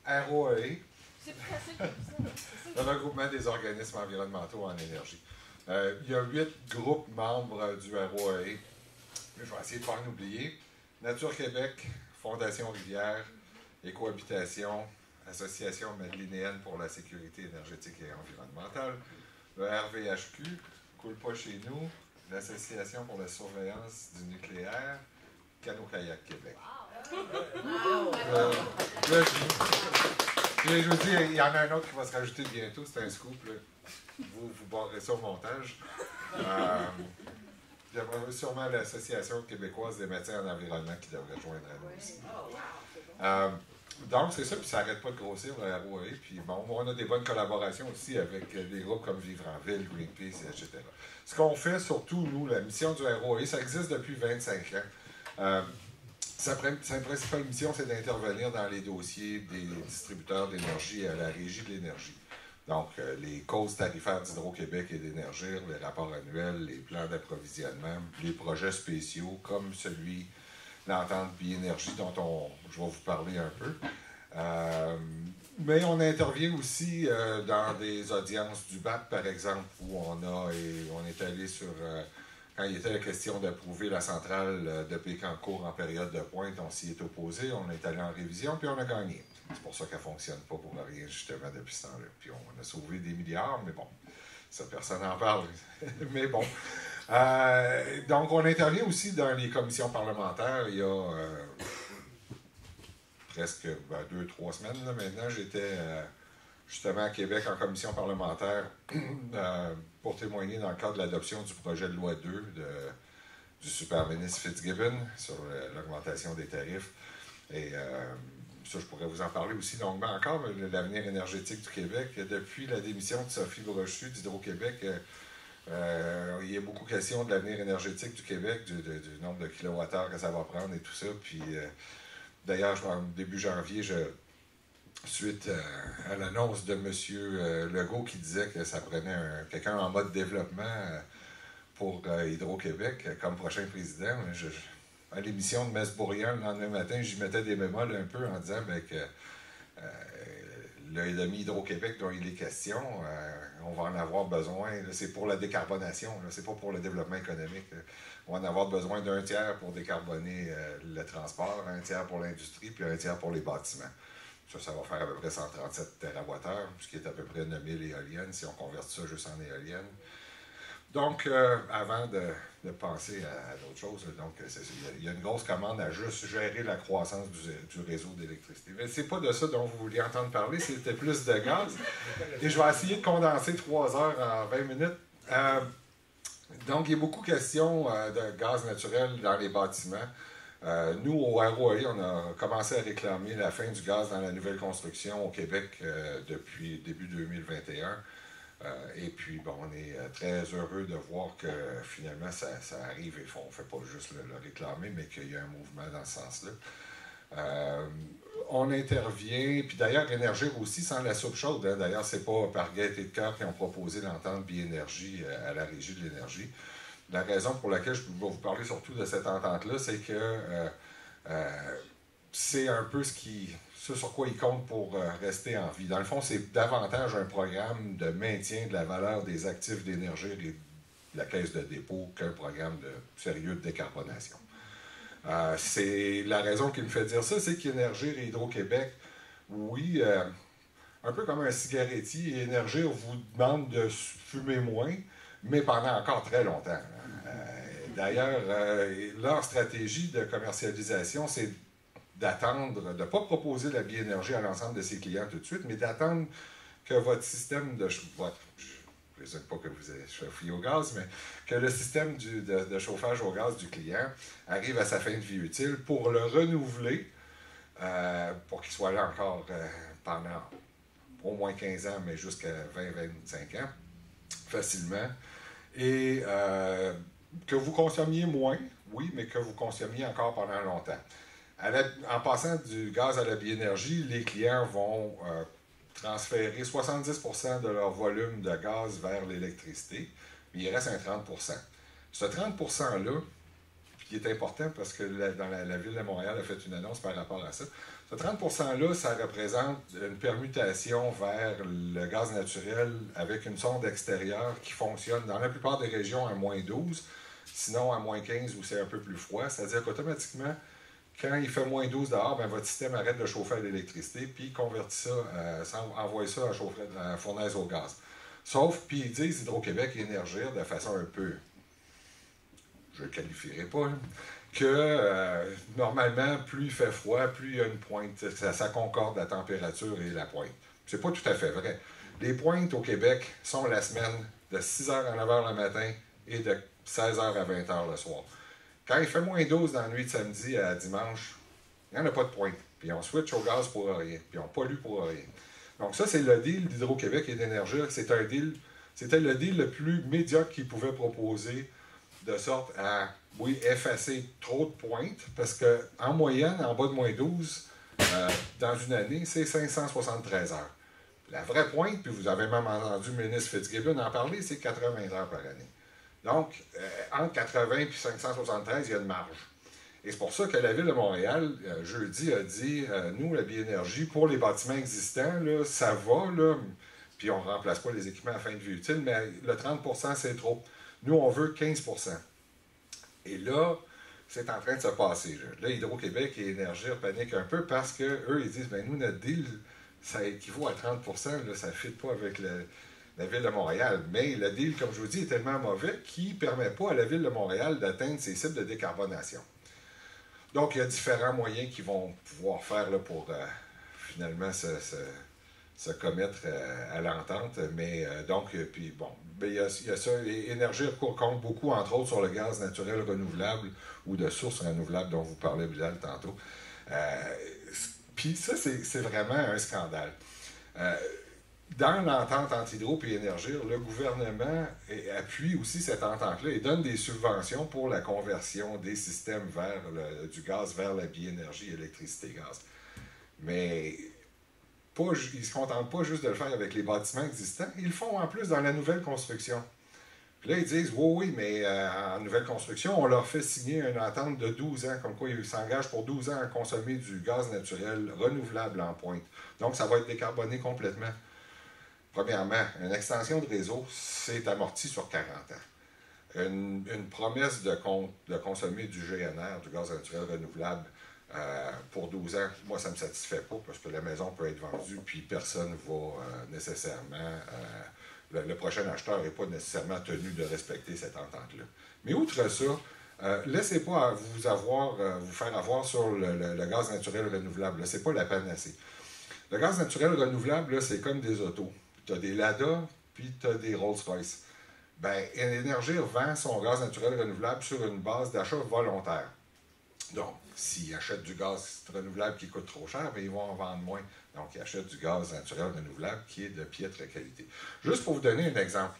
ROAE. C'est plus facile comme ça. Le regroupement des organismes environnementaux en énergie. Il y a 8 groupes membres du ROAE. Je vais essayer de ne pas en oublier. Nature Québec, Fondation Rivière, Écohabitation, Association madelinéenne pour la sécurité énergétique et environnementale, le RVHQ, Coule pas chez nous, l'Association pour la surveillance du nucléaire, Cano-Kayak Québec. Je vous dis, il y en a un autre qui va se rajouter bientôt, c'est un scoop. Là. Vous barrez ça au montage. J'aimerais sûrement l'Association québécoise des métiers en environnement qui devrait joindre à nous aussi. Donc, c'est ça, puis ça n'arrête pas de grossir, le ROA. Puis bon, on a des bonnes collaborations aussi avec des groupes comme Vivre en Ville, Greenpeace, etc. Ce qu'on fait surtout, nous, la mission du ROA, ça existe depuis 25 ans. Sa principale mission, c'est d'intervenir dans les dossiers des distributeurs d'énergie à la Régie de l'énergie. Donc, les causes tarifaires d'Hydro-Québec et d'Énergir, les rapports annuels, les plans d'approvisionnement, les projets spéciaux comme celui l'entente Biénergie dont je vais vous parler un peu. Mais on intervient aussi dans des audiences du BAP, par exemple, où on est allé sur... quand il était la question d'approuver la centrale de Bécancour en période de pointe, on s'y est opposé, on est allé en révision, puis on a gagné. C'est pour ça qu'elle ne fonctionne pas pour rien, justement, depuis ce temps-là. Puis on a sauvé des milliards, mais bon, ça, personne n'en parle. Mais bon. Donc, on intervient aussi dans les commissions parlementaires. Il y a presque 2-3 semaines, là, maintenant, j'étais justement à Québec en commission parlementaire pour témoigner dans le cadre de l'adoption du projet de loi 2 du super-ministre Fitzgibbon sur l'augmentation des tarifs. Et ça, je pourrais vous en parler aussi longuement encore, mais l'avenir énergétique du Québec. Depuis la démission de Sophie Brochu d'Hydro-Québec, il y a beaucoup question de l'avenir énergétique du Québec, du nombre de kilowattheures que ça va prendre et tout ça. Puis, d'ailleurs, début janvier, suite à l'annonce de M. Legault qui disait que ça prenait quelqu'un en mode développement pour Hydro-Québec comme prochain président, à l'émission de Mesbourian le lendemain matin, j'y mettais des bémols un peu en disant que le demi-Hydro-Québec dont il est question, on va en avoir besoin. C'est pour la décarbonation, c'est pas pour le développement économique. On va en avoir besoin d'un tiers pour décarboner le transport, un tiers pour l'industrie, puis un tiers pour les bâtiments. Ça va faire à peu près 137 TWh, ce qui est à peu près 9000 éoliennes, si on convertit ça juste en éoliennes. Donc, avant de penser à d'autres choses, donc, il y a une grosse commande à juste gérer la croissance du réseau d'électricité. Mais c'est pas de ça dont vous vouliez entendre parler, c'était plus de gaz. Et je vais essayer de condenser 3 heures en 20 minutes. Donc, il y a beaucoup de questions de gaz naturel dans les bâtiments. Nous, au ROA, on a commencé à réclamer la fin du gaz dans la nouvelle construction au Québec depuis début 2021. Et puis, bon, on est très heureux de voir que finalement, ça arrive et on ne fait pas juste le réclamer, mais qu'il y a un mouvement dans ce sens-là. On intervient, puis d'ailleurs, Énergir aussi sans la soupe chaude. Hein. D'ailleurs, c'est pas par gaieté de cœur qu'ils ont proposé l'entente Biénergie à la Régie de l'énergie. La raison pour laquelle je vais vous parler surtout de cette entente-là, c'est que c'est un peu ce sur quoi ils comptent pour rester en vie. Dans le fond, c'est davantage un programme de maintien de la valeur des actifs d'Énergir et de la caisse de dépôt qu'un programme de sérieux de décarbonation. C'est la raison qui me fait dire ça, c'est qu'Énergir et Hydro-Québec, oui, un peu comme un cigarettier, et Énergir vous demande de fumer moins, mais pendant encore très longtemps. D'ailleurs, leur stratégie de commercialisation, c'est d'attendre, de ne pas proposer la biénergie à l'ensemble de ses clients tout de suite, mais d'attendre que votre système de... je ne présume pas que vous chauffiez au gaz, mais que le système de chauffage au gaz du client arrive à sa fin de vie utile pour le renouveler, pour qu'il soit là encore pendant au moins 15 ans, mais jusqu'à 20-25 ans, facilement. Et que vous consommiez moins, oui, mais que vous consommiez encore pendant longtemps. En passant du gaz à la biénergie, les clients vont transférer 70% de leur volume de gaz vers l'électricité, mais il reste un 30%. Ce 30%-là, qui est important parce que la Ville de Montréal a fait une annonce par rapport à ça, ce 30%-là, ça représente une permutation vers le gaz naturel avec une sonde extérieure qui fonctionne dans la plupart des régions à moins 12, sinon à moins 15 où c'est un peu plus froid. C'est-à-dire qu'automatiquement, quand il fait moins 12 dehors, ben, votre système arrête de chauffer à l'électricité, puis convertit ça, envoie ça à chauffer à la fournaise au gaz. Sauf, puis ils disent Hydro-Québec et Énergir de façon un peu, je ne le qualifierai pas, hein, que normalement, plus il fait froid, plus il y a une pointe. Ça concorde la température et la pointe. C'est pas tout à fait vrai. Les pointes au Québec sont la semaine de 6h à 9h le matin et de 16h à 20h le soir. Quand il fait moins 12 dans la nuit de samedi à dimanche, il n'y en a pas de pointe. Puis on switch au gaz pour rien, puis on pollue pour rien. Donc ça, c'est le deal d'Hydro-Québec et d'Énergir. C'était le deal le plus médiocre qu'ils pouvaient proposer, de sorte à, oui, effacer trop de pointes, parce qu'en moyenne, en bas de -12, dans une année, c'est 573 heures. La vraie pointe, puis vous avez même entendu le ministre Fitzgibbon en parler, c'est 80 heures par année. Donc, entre 80 et 573, il y a une marge. Et c'est pour ça que la Ville de Montréal, jeudi, a dit, nous, la biénergie, pour les bâtiments existants, là, ça va, là, puis on ne remplace pas les équipements à fin de vie utile, mais le 30 %, c'est trop. Nous, on veut 15 %. Et là, c'est en train de se passer. Là, Hydro-Québec et Énergir paniquent un peu parce qu'eux, ils disent, bien, nous, notre deal, ça équivaut à 30 %, là, ça ne fit pas avec la Ville de Montréal. Mais le deal, comme je vous dis, est tellement mauvais qu'il ne permet pas à la Ville de Montréal d'atteindre ses cibles de décarbonation. Donc, il y a différents moyens qu'ils vont pouvoir faire là, pour finalement se commettre à l'entente. Mais donc, puis bon, il y a ça. Énergir compte beaucoup, entre autres, sur le gaz naturel renouvelable ou de sources renouvelables dont vous parlez, Bilal, tantôt. Puis ça, c'est vraiment un scandale. Dans l'entente entre Hydro et Énergir, le gouvernement appuie aussi cette entente-là et donne des subventions pour la conversion des systèmes du gaz vers la biénergie, électricité-gaz. Mais ils ne se contentent pas juste de le faire avec les bâtiments existants, ils le font en plus dans la nouvelle construction. Puis là, ils disent, oui, mais en nouvelle construction, on leur fait signer une entente de 12 ans, comme quoi ils s'engagent pour 12 ans à consommer du gaz naturel renouvelable en pointe. Donc, ça va être décarboné complètement. Premièrement, une extension de réseau, c'est amorti sur 40 ans. Une promesse de consommer du GNR, du gaz naturel renouvelable, pour 12 ans, moi, ça ne me satisfait pas parce que la maison peut être vendue puis personne ne va nécessairement... le prochain acheteur n'est pas nécessairement tenu de respecter cette entente-là. Mais outre ça, laissez pas vous faire avoir sur le gaz naturel renouvelable. Ce n'est pas la panacée. Le gaz naturel renouvelable, c'est comme des autos. Tu as des Lada, puis tu as des Rolls-Royce. Bien, Énergir vend son gaz naturel renouvelable sur une base d'achat volontaire. Donc, s'ils achètent du gaz renouvelable qui coûte trop cher, bien, ils vont en vendre moins. Donc, ils achètent du gaz naturel renouvelable qui est de piètre qualité. Juste pour vous donner un exemple,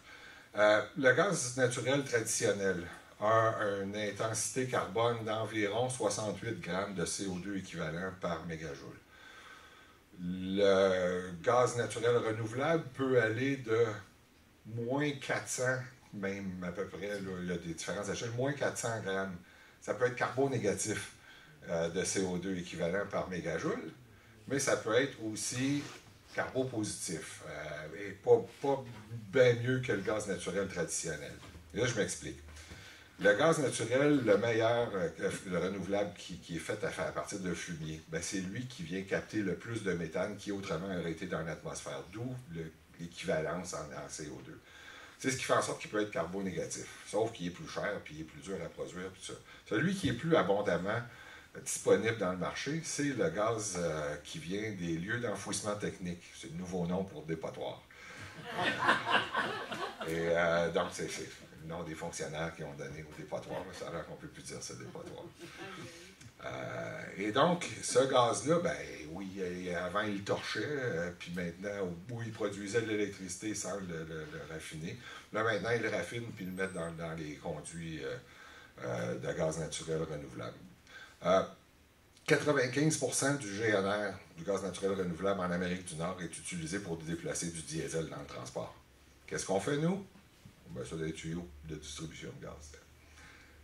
le gaz naturel traditionnel a une intensité carbone d'environ 68 grammes de CO2 équivalent par mégajoule. Le gaz naturel renouvelable peut aller de moins 400, même à peu près, là, il y a des différences d'échelle, moins 400 grammes. Ça peut être carbonégatif de CO2 équivalent par mégajoule, mais ça peut être aussi carbopositif, et pas bien mieux que le gaz naturel traditionnel. Et là, je m'explique. Le gaz naturel, le meilleur, le renouvelable qui est fait à partir de fumier, ben c'est lui qui vient capter le plus de méthane qui autrement aurait été dans l'atmosphère, d'où l'équivalence en CO2. C'est ce qui fait en sorte qu'il peut être carbonégatif, sauf qu'il est plus cher, puis il est plus dur à produire, tout ça. Celui qui est plus abondamment disponible dans le marché, c'est le gaz qui vient des lieux d'enfouissement technique. C'est le nouveau nom pour dépotoir. Et donc, c'est le nom des fonctionnaires qui ont donné au dépotoir. Ça a l'air qu'on ne peut plus dire ce dépotoir. Et donc, ce gaz-là, ben oui, avant il torchait, puis maintenant, où il produisait de l'électricité sans le raffiner. Là, maintenant, il le raffine puis il le met dans les conduits de gaz naturel renouvelable. 95% du GNR, du gaz naturel renouvelable en Amérique du Nord, est utilisé pour déplacer du diesel dans le transport. Qu'est-ce qu'on fait, nous? Ben, ça, des tuyaux de distribution de gaz.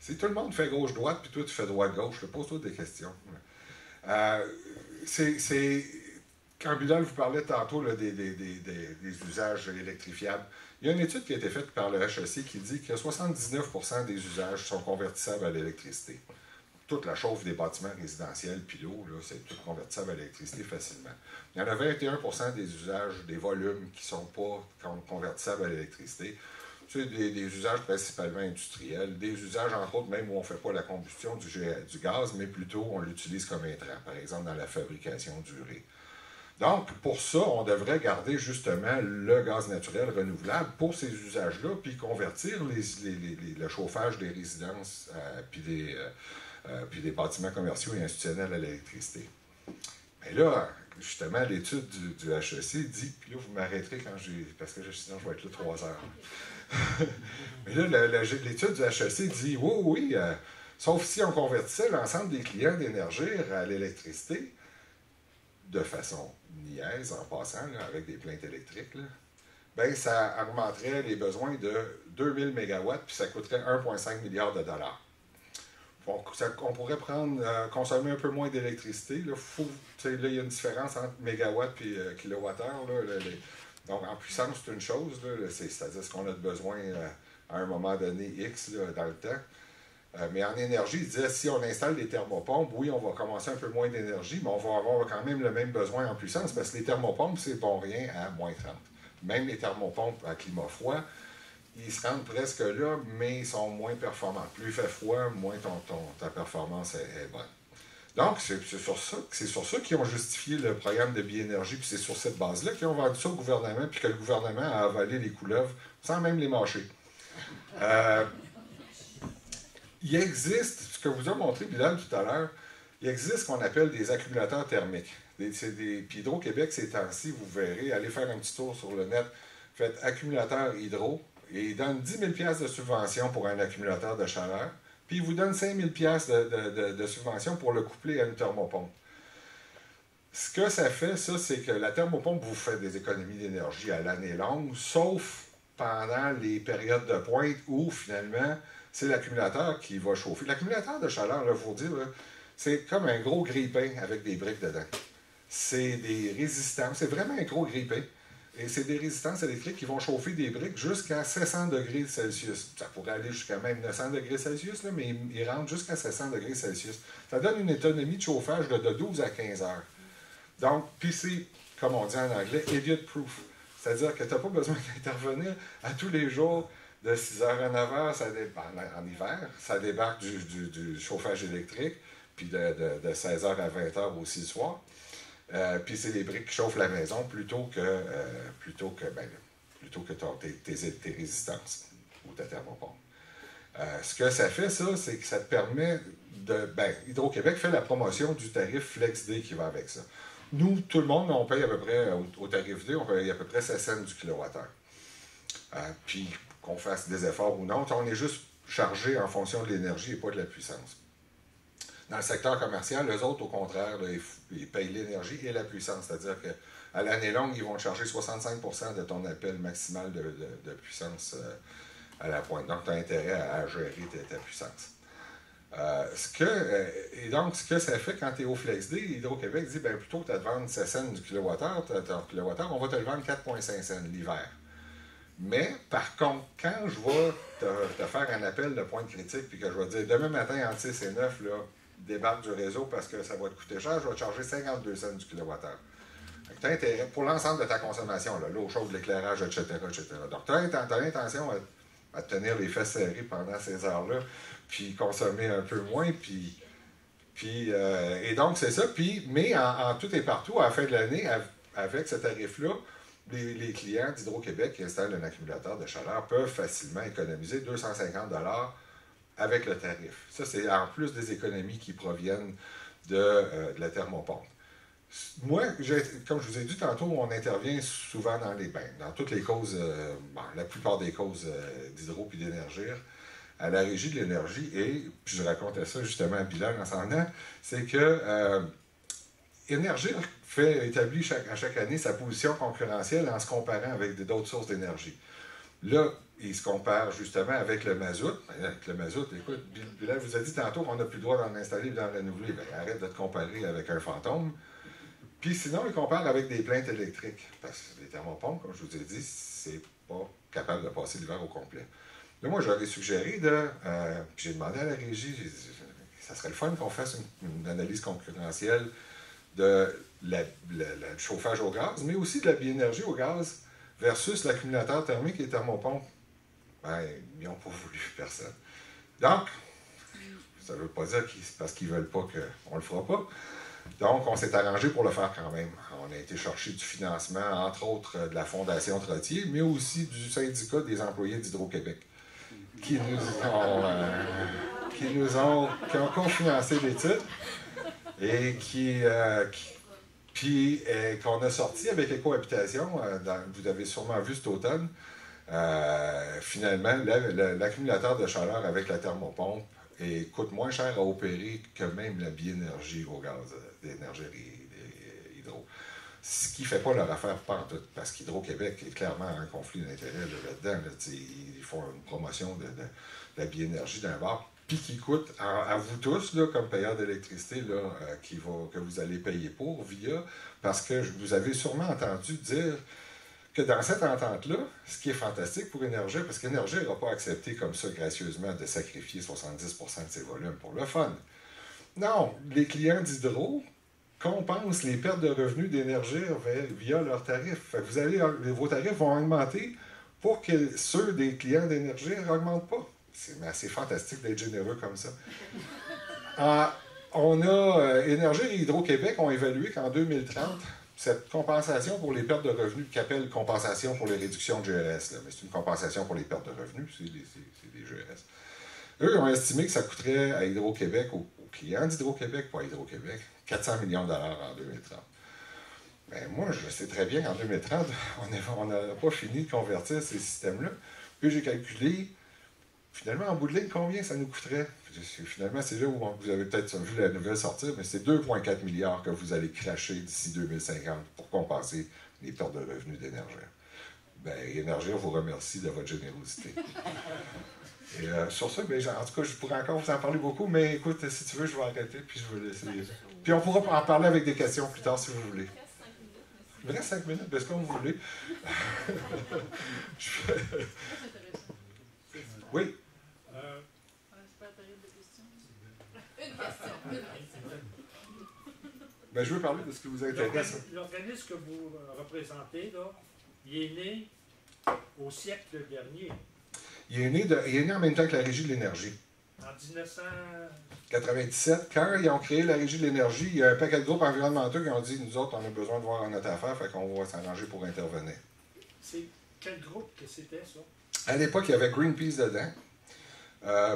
Si tout le monde fait gauche-droite, puis toi, tu fais droite-gauche, pose-toi des questions. Quand Bilal vous parlait tantôt là, des usages électrifiables, il y a une étude qui a été faite par le HEC qui dit que 79% des usages sont convertissables à l'électricité. Toute la chauffe des bâtiments résidentiels puis l'eau, c'est tout convertissable à l'électricité facilement. Il y en a 21% des usages, des volumes qui ne sont pas convertissables à l'électricité. C'est des usages principalement industriels, des usages, entre autres, même où on ne fait pas la combustion du gaz, mais plutôt on l'utilise comme intrant, par exemple dans la fabrication du riz. Donc, pour ça, on devrait garder justement le gaz naturel renouvelable pour ces usages-là, puis convertir le chauffage des résidences puis des bâtiments commerciaux et institutionnels à l'électricité. Mais là, justement, l'étude du HEC dit, puis là, vous m'arrêterez parce que sinon je vais être là 3 heures. Mais là, l'étude du HEC dit, oui, sauf si on convertissait l'ensemble des clients d'énergie à l'électricité, de façon niaise, en passant, là, avec des plaintes électriques, là, ben, ça augmenterait les besoins de 2000 MW, puis ça coûterait 1,5 milliard de dollars. On pourrait consommer un peu moins d'électricité. Là, il y a une différence entre mégawatts et kilowattheure. Donc, en puissance, c'est une chose. C'est-à-dire ce qu'on a de besoin à un moment donné X là, dans le temps. Mais en énergie, il disait, si on installe des thermopompes, oui, on va commencer un peu moins d'énergie, mais on va avoir quand même le même besoin en puissance, parce que les thermopompes, c'est bon rien à moins 30. Même les thermopompes à climat froid, ils se rendent presque là, mais ils sont moins performants. Plus il fait froid, moins ta performance est bonne. Donc, c'est sur ça qu'ils ont justifié le programme de biénergie, puis c'est sur cette base-là qu'ils ont vendu ça au gouvernement, puis que le gouvernement a avalé les couleuvres sans même les mâcher. Il existe, ce que vous a montré Bilal tout à l'heure, il existe ce qu'on appelle des accumulateurs thermiques. Puis Hydro-Québec, ces temps-ci, vous verrez, allez faire un petit tour sur le net, faites accumulateur hydro, et il donne 10 000 $ de subvention pour un accumulateur de chaleur, puis il vous donne 5 000 $ de subvention pour le coupler à une thermopompe. Ce que ça fait, ça, c'est que la thermopompe vous fait des économies d'énergie à l'année longue, sauf pendant les périodes de pointe où, finalement, c'est l'accumulateur qui va chauffer. L'accumulateur de chaleur, il faut dire, c'est comme un gros grille-pain avec des briques dedans. C'est des résistances, c'est vraiment un gros grille-pain. Et c'est des résistances électriques qui vont chauffer des briques jusqu'à 700 degrés Celsius. Ça pourrait aller jusqu'à même 900 degrés Celsius, là, mais ils rentrent jusqu'à 700 degrés Celsius. Ça donne une autonomie de chauffage de 12 à 15 heures. Donc, puis c'est, comme on dit en anglais, idiot-proof. C'est-à-dire que tu n'as pas besoin d'intervenir à tous les jours de 6h à 9h, en hiver. Ça débarque du chauffage électrique, puis de 16h à 20h aussi le soir. Puis c'est les briques qui chauffent la maison plutôt que tes résistances ou ta thermopompe. Ce que ça fait, ça, c'est que ça te permet de... Hydro-Québec fait la promotion du tarif Flex-D qui va avec ça. Nous, tout le monde, on paye à peu près, au tarif D, on paye à peu près 16 cents du kilowattheure. Puis qu'on fasse des efforts ou non, on est juste chargé en fonction de l'énergie et pas de la puissance. Dans le secteur commercial, eux autres, au contraire, là, ils payent l'énergie et la puissance. C'est-à-dire qu'à l'année longue, ils vont te charger 65 % de ton appel maximal de puissance à la pointe. Donc, tu as intérêt à gérer ta puissance. Et donc, ce que ça fait quand tu es au FlexD, Hydro-Québec dit, plutôt que de te vendre 7 cents du kilowattheure, on va te le vendre 4,5 cents l'hiver. Mais, par contre, quand je vais te faire un appel de pointe critique, puis que je vais te dire, demain matin, entre 6 et 9, là, débarque du réseau parce que ça va te coûter cher, je vais te charger 52 cents du kilowattheure. Tu as intérêt pour l'ensemble de ta consommation, l'eau chaude, l'éclairage, etc., etc. Donc, tu as l'intention à te tenir les fesses serrées pendant ces heures-là, puis consommer un peu moins, et donc, c'est ça. Mais en tout et partout, à la fin de l'année, avec ce tarif-là, les clients d'Hydro-Québec qui installent un accumulateur de chaleur peuvent facilement économiser 250 $ avec le tarif. Ça, c'est en plus des économies qui proviennent de la thermopompe. Moi, comme je vous ai dit tantôt, on intervient souvent dans toutes les causes, la plupart des causes d'hydro et d'énergie, à la Régie de l'énergie, et puis je racontais ça justement à Bilal en s'en allant, c'est que Énergir établit à chaque année sa position concurrentielle en se comparant avec d'autres sources d'énergie. Là, il se compare justement avec le mazout. Avec le mazout, écoute, Bilal vous a dit tantôt qu'on n'a plus le droit d'en installer et d'en renouveler. Arrête de te comparer avec un fantôme. Puis sinon, il compare avec des plaintes électriques. Parce que les thermopompes, comme je vous ai dit, c'est pas capable de passer l'hiver au complet. Là, moi, j'aurais suggéré puis j'ai demandé à la régie, ça serait le fun qu'on fasse une analyse concurrentielle de le chauffage au gaz, mais aussi de la biénergie au gaz versus l'accumulateur thermique et thermopompe. Ils n'ont pas voulu, personne. Donc, ça ne veut pas dire que c'est parce qu'ils ne veulent pas qu'on ne le fera pas. Donc, on s'est arrangé pour le faire quand même. On a été chercher du financement, entre autres de la Fondation Trottier, mais aussi du syndicat des employés d'Hydro-Québec, qui ont cofinancé l'étude et qui puis qu'on a sorti avec Écohabitation, vous avez sûrement vu cet automne, finalement, l'accumulateur de chaleur avec la thermopompe coûte moins cher à opérer que même la biénergie au gaz d'énergie hydro. Ce qui ne fait pas leur affaire partout, parce qu'Hydro-Québec est clairement un conflit d'intérêts là-dedans. Ils font une promotion de la biénergie d'un bord, puis qui coûte à vous tous, là, comme payeurs d'électricité, que vous allez payer parce que vous avez sûrement entendu dire que dans cette entente-là, ce qui est fantastique pour Énergie, parce qu'Énergie n'aura pas accepté comme ça gracieusement de sacrifier 70% de ses volumes pour le fun. Non, les clients d'Hydro compensent les pertes de revenus d'Énergie via leurs tarifs. Vos tarifs vont augmenter pour que ceux des clients d'Énergie n'augmentent pas. C'est assez fantastique d'être généreux comme ça. Énergie et Hydro-Québec ont évalué qu'en 2030, cette compensation pour les pertes de revenus, qu'appelle compensation pour les réductions de GES, là, mais c'est une compensation pour les pertes de revenus, c'est des GES. Eux ont estimé que ça coûterait à Hydro-Québec, aux clients d'Hydro-Québec, pas à Hydro-Québec, 400 millions de dollars en 2030. Ben, moi, je sais très bien qu'en 2030, on n'a pas fini de convertir ces systèmes-là. Puis j'ai calculé, finalement, en bout de ligne, combien ça nous coûterait? Finalement, c'est là où vous avez peut-être vu la nouvelle sortir, mais c'est 2,4 milliards que vous allez cracher d'ici 2050 pour compenser les pertes de revenus d'Énergie. Bien, Énergie vous remercie de votre générosité. Et sur ça, bien, en tout cas, je pourrais encore vous en parler beaucoup, mais écoute, si tu veux, je vais arrêter, puis je vais laisser. Puis on pourra en parler avec des questions plus tard, si vous voulez. Il me reste 5 minutes, est-ce que vous voulez? Oui? Ben, je veux parler de ce qui vous intéresse. L'organisme que vous représentez, là, il est né au siècle dernier. Il est né en même temps que la Régie de l'énergie. En 1997, quand ils ont créé la Régie de l'énergie, il y a un paquet de groupes environnementaux qui ont dit, nous autres, on a besoin de voir notre affaire, fait qu'on va s'arranger pour intervenir. C'est quel groupe que c'était, ça? À l'époque, il y avait Greenpeace dedans,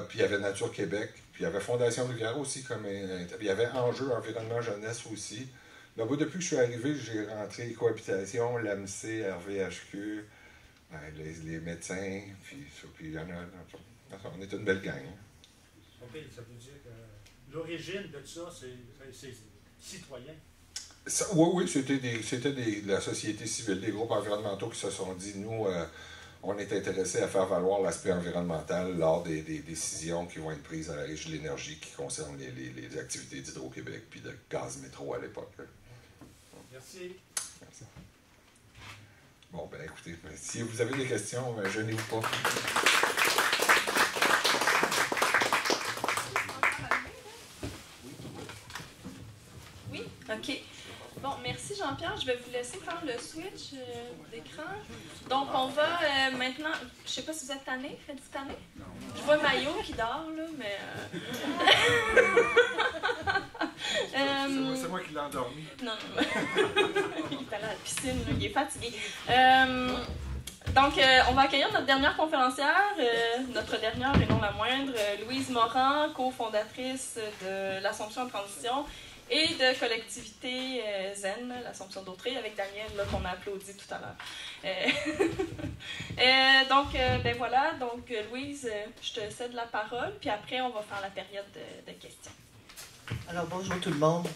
puis il y avait Nature Québec, puis il y avait Fondation Rivière aussi, il y avait Enjeux Environnement Jeunesse aussi. Là, depuis que je suis arrivé, j'ai rentré Cohabitation, l'AMC, RVHQ, les médecins, puis il y en a. On est une belle gang. OK, ça veut dire que l'origine de ça, c'est citoyen. Oui, c'était la société civile, des groupes environnementaux qui se sont dit, nous, on est intéressés à faire valoir l'aspect environnemental lors des décisions qui vont être prises à la Régie de l'énergie qui concernent les activités d'Hydro-Québec puis de Gaz Métro à l'époque. Merci. Merci. Bon, ben écoutez, si vous avez des questions, gênez-vous pas. Oui? OK. Bon, merci Jean-Pierre. Je vais vous laisser faire le switch d'écran. Donc, on va maintenant... Je sais pas si vous êtes tanné. Faites-vous tanné? Je vois Maillot qui dort, là, mais... C'est moi qui l'ai endormi. Non. Il est allé à la piscine, là, il est fatigué. Donc, on va accueillir notre dernière conférencière, notre dernière et non la moindre, Louise Morin, cofondatrice de l'Assomption en transition et de collectivité Zen, l'Assomption d'Autrey, avec Daniel, là, qu'on a applaudi tout à l'heure. Donc, ben voilà, donc Louise, je te cède la parole, puis après, on va faire la période de questions. Alors, bonjour tout le monde.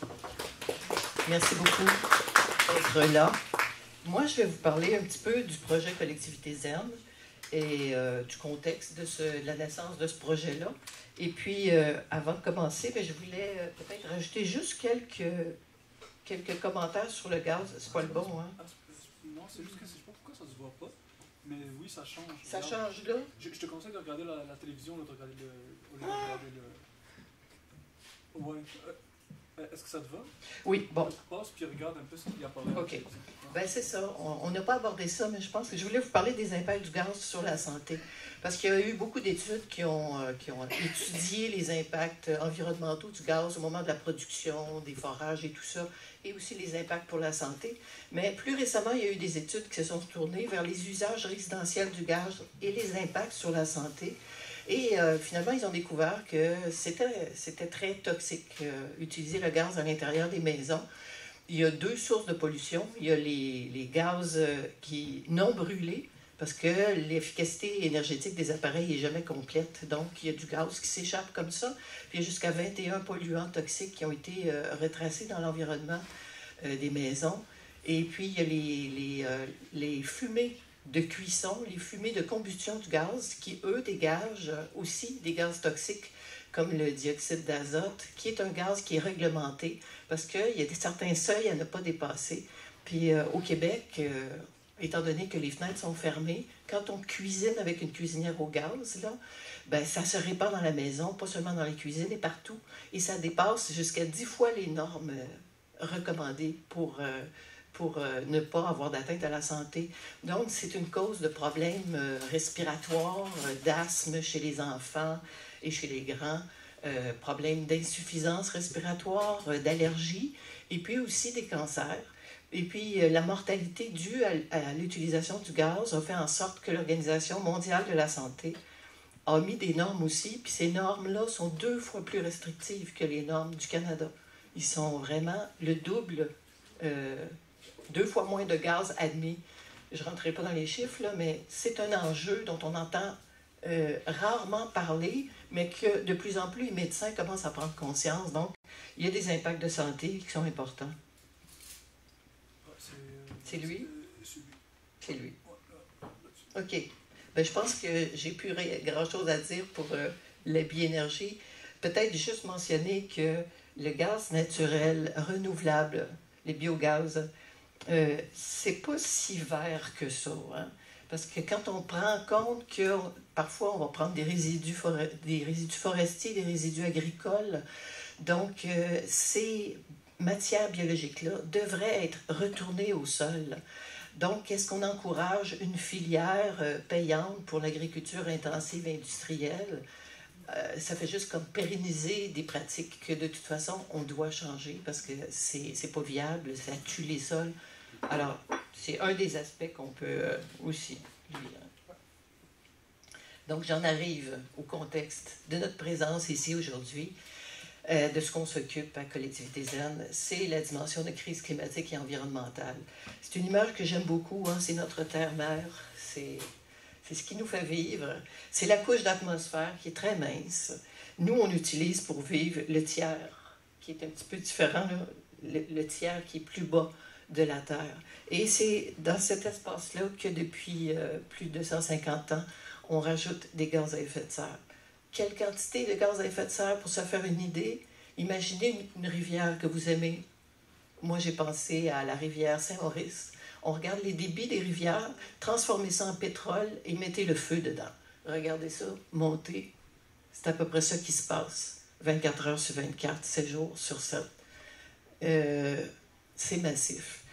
Merci beaucoup d'être là. Moi, je vais vous parler un petit peu du projet Collectivité Zen et du contexte de la naissance de ce projet-là. Et puis, avant de commencer, bien, je voulais peut-être rajouter juste quelques commentaires sur le gaz. C'est pas le bon, hein? Non, c'est juste que je sais pas pourquoi ça se voit pas. Mais oui, ça change. Ça change là? Je te conseille de regarder la télévision, de regarder au lieu de regarder le... Ouais. Est-ce que ça te va? Oui, bon. Passe puis regarde un peu ce qu'il y a par là. OK. Bien, c'est ça. On n'a pas abordé ça, mais je pense que je voulais vous parler des impacts du gaz sur la santé. Parce qu'il y a eu beaucoup d'études qui ont étudié les impacts environnementaux du gaz au moment de la production, des forages et tout ça, et aussi les impacts pour la santé. Mais plus récemment, il y a eu des études qui se sont tournées vers les usages résidentiels du gaz et les impacts sur la santé. Et finalement, ils ont découvert que c'était très toxique, utiliser le gaz à l'intérieur des maisons. il y a deux sources de pollution. Il y a les gaz non brûlés, parce que l'efficacité énergétique des appareils n'est jamais complète. Donc, il y a du gaz qui s'échappe comme ça. Puis, il y a jusqu'à 21 polluants toxiques qui ont été retracés dans l'environnement des maisons. Et puis, il y a les fumées de cuisson, les fumées de combustion du gaz qui, eux, dégagent aussi des gaz toxiques comme le dioxyde d'azote, qui est un gaz qui est réglementé parce qu'il y a certains seuils à ne pas dépasser. Puis au Québec, étant donné que les fenêtres sont fermées, quand on cuisine avec une cuisinière au gaz, là, ben, ça se répand dans la maison, pas seulement dans les cuisines, et partout. Et ça dépasse jusqu'à 10 fois les normes recommandées pour ne pas avoir d'atteinte à la santé. Donc, c'est une cause de problèmes respiratoires, d'asthme chez les enfants et chez les grands, problèmes d'insuffisance respiratoire, d'allergie, et puis aussi des cancers. Et puis, la mortalité due à l'utilisation du gaz a fait en sorte que l'Organisation mondiale de la santé a mis des normes aussi, puis ces normes-là sont 2 fois plus restrictives que les normes du Canada. Ils sont vraiment le double, 2 fois moins de gaz admis. Je ne rentrerai pas dans les chiffres, là, mais c'est un enjeu dont on entend rarement parler, mais que de plus en plus les médecins commencent à prendre conscience. Donc, il y a des impacts de santé qui sont importants. C'est lui? C'est lui. OK. Ben, je pense que j'ai plus grand-chose à dire pour la biénergie. Peut-être juste mentionner que le gaz naturel renouvelable, les biogaz, c'est pas si vert que ça. Hein? Parce que quand on prend en compte que parfois on va prendre des résidus forestiers, des résidus agricoles, donc ces matières biologiques-là devraient être retournées au sol. Donc, est-ce qu'on encourage une filière payante pour l'agriculture intensive industrielle? Ça fait juste comme pérenniser des pratiques que de toute façon on doit changer parce que c'est pas viable, ça tue les sols. Alors, c'est un des aspects qu'on peut aussi lire. Donc, j'en arrive au contexte de notre présence ici aujourd'hui, de ce qu'on s'occupe à Collectivité Zen, c'est la dimension de crise climatique et environnementale. C'est une image que j'aime beaucoup, hein, c'est notre terre-mère, c'est ce qui nous fait vivre. C'est la couche d'atmosphère qui est très mince. Nous, on utilise pour vivre le tiers, qui est un petit peu différent, là, le tiers qui est plus bas de la Terre. Et c'est dans cet espace-là que depuis plus de 150 ans, on rajoute des gaz à effet de serre. Quelle quantité de gaz à effet de serre pour se faire une idée? Imaginez une rivière que vous aimez. Moi, j'ai pensé à la rivière Saint-Maurice. On regarde les débits des rivières, transformez ça en pétrole et mettez le feu dedans. Regardez ça, montez. C'est à peu près ça qui se passe. 24 heures sur 24, 7 jours sur 7. C'est massif.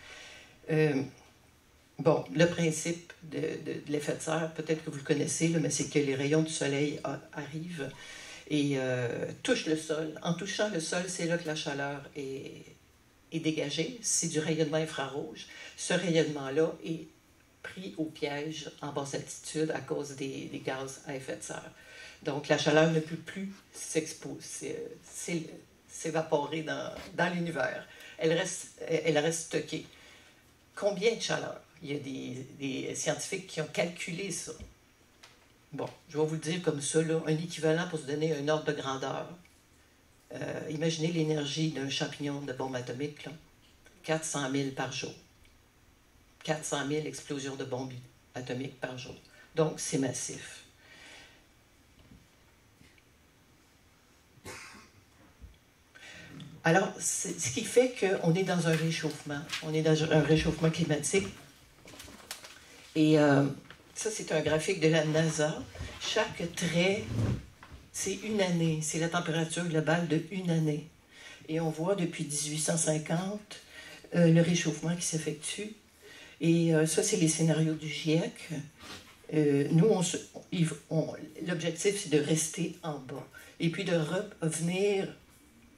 Bon, le principe de l'effet de serre, peut-être que vous le connaissez, là, mais c'est que les rayons du soleil arrivent et touchent le sol. En touchant le sol, c'est là que la chaleur est dégagée. C'est du rayonnement infrarouge. Ce rayonnement-là est pris au piège en basse altitude à cause des gaz à effet de serre. Donc, la chaleur ne peut plus s'évaporer dans l'univers. Elle reste stockée. Combien de chaleur? Il y a des scientifiques qui ont calculé ça. Bon, je vais vous le dire comme ça, là, un équivalent pour se donner un ordre de grandeur. Imaginez l'énergie d'un champignon de bombe atomique, là. 400 000 par jour. 400 000 explosions de bombes atomiques par jour. Donc, c'est massif. Alors, c'est ce qui fait qu'on est dans un réchauffement. On est dans un réchauffement climatique. Et ça, c'est un graphique de la NASA. Chaque trait, c'est une année. C'est la température globale de une année. Et on voit depuis 1850 le réchauffement qui s'effectue. Et ça, c'est les scénarios du GIEC. Nous, l'objectif, c'est de rester en bas. Et puis de revenir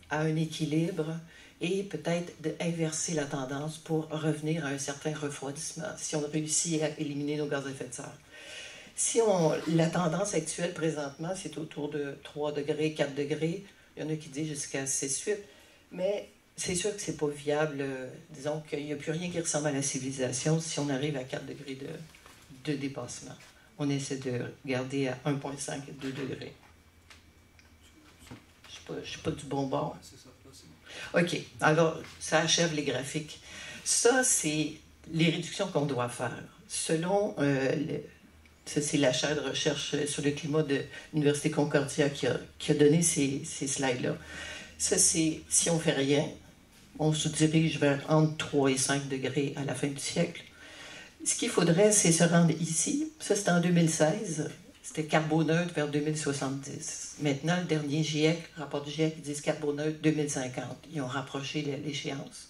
à un équilibre et peut-être d'inverser la tendance pour revenir à un certain refroidissement, si on réussit à éliminer nos gaz à effet de serre. La tendance actuelle présentement, c'est autour de 3 degrés, 4 degrés. Il y en a qui disent jusqu'à 6, 8. Mais c'est sûr que c'est pas viable. Disons qu'il n'y a plus rien qui ressemble à la civilisation si on arrive à 4 degrés de dépassement. On essaie de garder à 1,5 et 2 degrés. Je ne suis pas du bon bord. OK, alors ça achève les graphiques. Ça, c'est les réductions qu'on doit faire. Selon, ça c'est la chaire de recherche sur le climat de l'Université Concordia qui a donné ces slides-là. Ça, c'est, si on ne fait rien, on se dirige vers entre 3 et 5 degrés à la fin du siècle. Ce qu'il faudrait, c'est se rendre ici. Ça, c'était en 2016. C'était carboneutre vers 2070. Maintenant, le dernier GIEC, rapport du GIEC, ils disent carboneutre 2050. Ils ont rapproché l'échéance.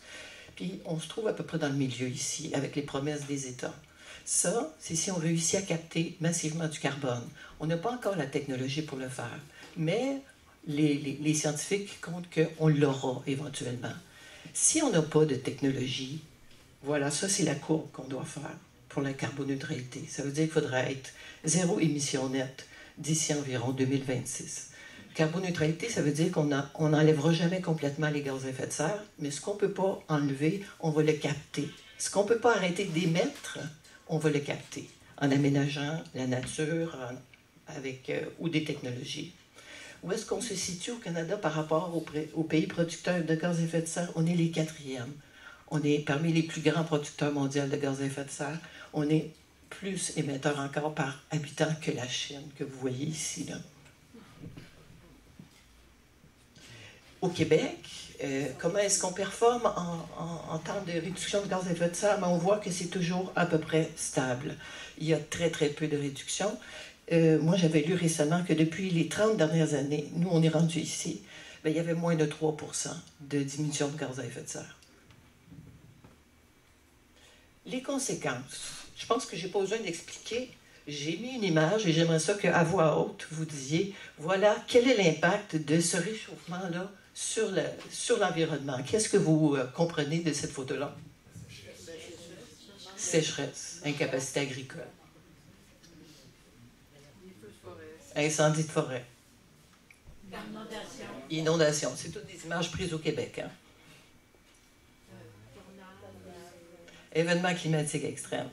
Puis, on se trouve à peu près dans le milieu ici, avec les promesses des États. Ça, c'est si on réussit à capter massivement du carbone. On n'a pas encore la technologie pour le faire, mais les scientifiques comptent qu'on l'aura éventuellement. Si on n'a pas de technologie, voilà, ça c'est la courbe qu'on doit faire pour la carboneutralité. Ça veut dire qu'il faudrait être zéro émission nette d'ici environ 2026. Carboneutralité, ça veut dire qu'on n'enlèvera jamais complètement les gaz à effet de serre, mais ce qu'on ne peut pas enlever, on va le capter. Ce qu'on ne peut pas arrêter d'émettre, on va le capter en aménageant la nature ou des technologies. Où est-ce qu'on se situe au Canada par rapport aux pays producteurs de gaz à effet de serre? On est les 4e. On est parmi les plus grands producteurs mondiaux de gaz à effet de serre. On est plus émetteur encore par habitant que la Chine, que vous voyez ici, là. Au Québec, comment est-ce qu'on performe en termes de réduction de gaz à effet de serre? Mais on voit que c'est toujours à peu près stable. Il y a très, très peu de réduction. Moi, j'avais lu récemment que depuis les 30 dernières années, nous, on est rendu ici, bien, il y avait moins de 3% de diminution de gaz à effet de serre. Les conséquences. Je pense que je n'ai pas besoin d'expliquer. J'ai mis une image et j'aimerais ça qu'à voix haute, vous disiez, voilà, quel est l'impact de ce réchauffement-là sur l'environnement? Qu'est-ce que vous comprenez de cette photo-là? Sécheresse, incapacité agricole. Incendie de forêt. Inondation. C'est toutes des images prises au Québec. Hein? Événements climatiques extrêmes.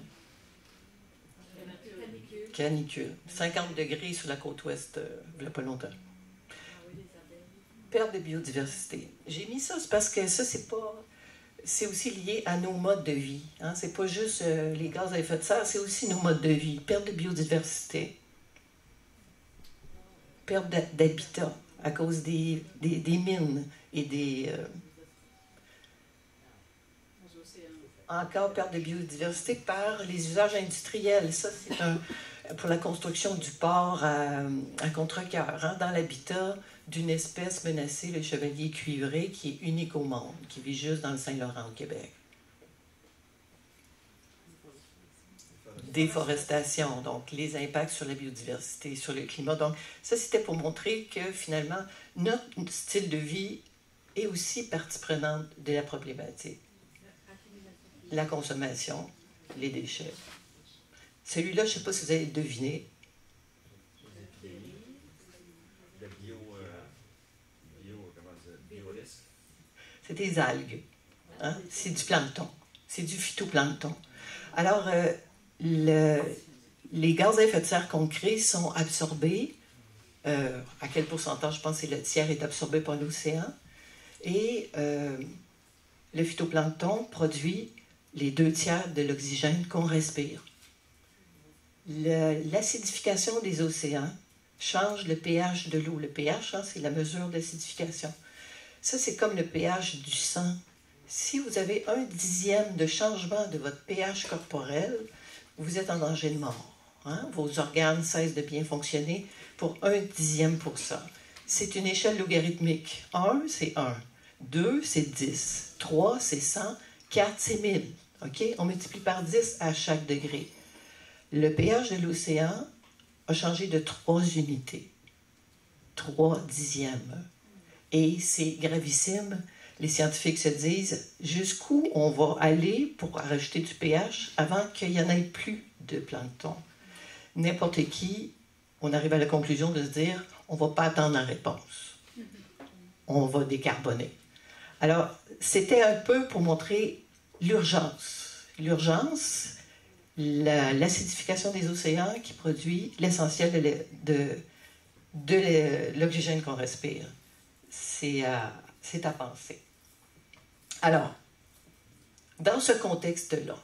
Canicule. 50 degrés sur la côte ouest, il n'y a pas longtemps. Perte de biodiversité. J'ai mis ça, c'est parce que ça, c'est aussi lié à nos modes de vie. Hein? C'est pas juste les gaz à effet de serre, c'est aussi nos modes de vie. Perte de biodiversité. Perte d'habitat à cause des mines et des... Encore perte de biodiversité par les usages industriels. Ça, c'est pour la construction du port à Contrecœur, hein, dans l'habitat d'une espèce menacée, le chevalier cuivré, qui est unique au monde, qui vit juste dans le Saint-Laurent, au Québec. Déforestation, donc les impacts sur la biodiversité, sur le climat. Donc, ça, c'était pour montrer que, finalement, notre style de vie est aussi partie prenante de la problématique. La consommation, les déchets. Celui-là, je ne sais pas si vous avez deviné. C'est des algues. Hein? C'est du plancton. C'est du phytoplancton. Alors, les gaz à effet de serre qu'on crée sont absorbés. À quel pourcentage? Je pense que c'est le tiers est absorbé par l'océan. Et le phytoplancton produit les 2/3 de l'oxygène qu'on respire. L'acidification des océans change le pH de l'eau. Le pH, hein, c'est la mesure d'acidification. Ça, c'est comme le pH du sang. Si vous avez 1/10 de changement de votre pH corporel, vous êtes en danger de mort. Hein? Vos organes cessent de bien fonctionner pour 1/10%. C'est une échelle logarithmique. 1, c'est 1. 2, c'est 10. 3, c'est 100. 4, c'est 1000. Okay? On multiplie par 10 à chaque degré. Le pH de l'océan a changé de 3 unités. 3/10. Et c'est gravissime. Les scientifiques se disent jusqu'où on va aller pour rajouter du pH avant qu'il n'y en ait plus de plancton. N'importe qui, on arrive à la conclusion de se dire on ne va pas attendre la réponse. On va décarboner. Alors, c'était un peu pour montrer l'urgence. L'urgence, l'acidification des océans qui produit l'essentiel de l'oxygène qu'on respire. C'est à penser. Alors, dans ce contexte-là,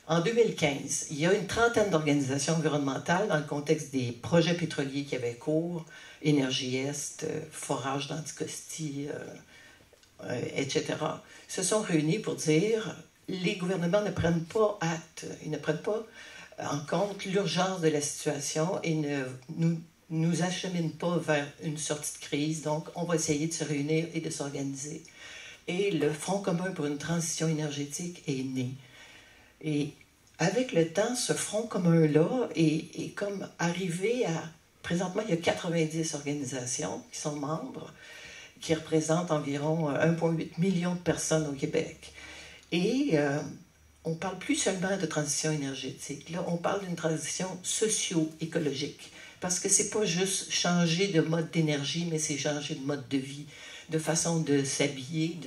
en 2015, il y a une trentaine d'organisations environnementales dans le contexte des projets pétroliers qui avaient cours, Énergie Est, forage d'Anticosti, etc., se sont réunis pour dire les gouvernements ne prennent pas acte, ils ne prennent pas en compte l'urgence de la situation et ne nous acheminent pas vers une sortie de crise. Donc, on va essayer de se réunir et de s'organiser. Et le Front commun pour une transition énergétique est né. Et avec le temps, ce Front commun-là est comme arrivé à... Présentement, il y a 90 organisations qui sont membres, qui représentent environ 1,8 million de personnes au Québec. Et on ne parle plus seulement de transition énergétique. Là, on parle d'une transition socio-écologique. Parce que ce n'est pas juste changer de mode d'énergie, mais c'est changer de mode de vie, de façon de s'habiller,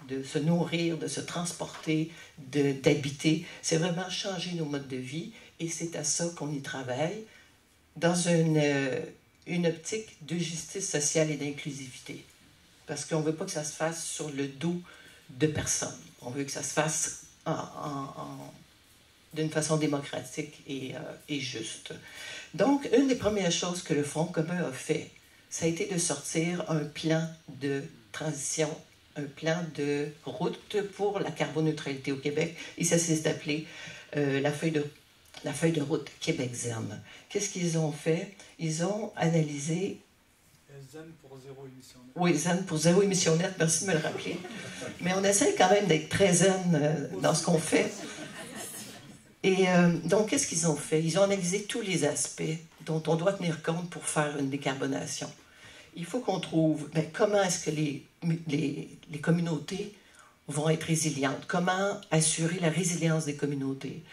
de se nourrir, de se transporter, d'habiter. C'est vraiment changer nos modes de vie. Et c'est à ça qu'on y travaille dans une optique de justice sociale et d'inclusivité. Parce qu'on ne veut pas que ça se fasse sur le dos de personnes. On veut que ça se fasse d'une façon démocratique et juste. Donc, une des premières choses que le Front commun a fait, ça a été de sortir un plan de transition, un plan de route pour la carboneutralité au Québec. Et ça s'est appelé la feuille de route Québec-ZEN. Qu'est-ce qu'ils ont fait? Ils ont analysé... ZEN pour zéro émission nette. Oui, ZEN pour zéro émission nette, merci de me le rappeler. Mais on essaie quand même d'être très zen dans ce qu'on fait. Et donc, qu'est-ce qu'ils ont fait? Ils ont analysé tous les aspects dont on doit tenir compte pour faire une décarbonation. Il faut qu'on trouve comment est-ce que les communautés vont être résilientes, comment assurer la résilience des communautés,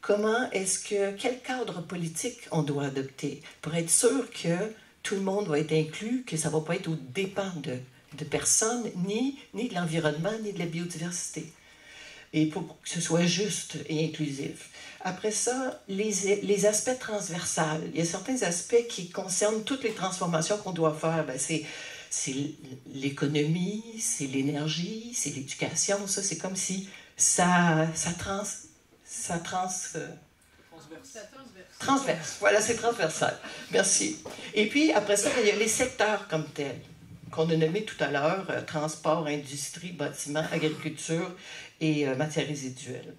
quel cadre politique on doit adopter pour être sûr que tout le monde va être inclus, que ça ne va pas être aux dépens de personnes, ni de l'environnement, ni de la biodiversité. Et pour que ce soit juste et inclusif. Après ça, les aspects transversaux. Il y a certains aspects qui concernent toutes les transformations qu'on doit faire. C'est l'économie, c'est l'énergie, c'est l'éducation. Ça, c'est comme si transverse. Voilà, c'est transversal. Merci. Et puis, après ça, il y a les secteurs comme tels, qu'on a nommés tout à l'heure, transport, industrie, bâtiment, agriculture et matières résiduelles.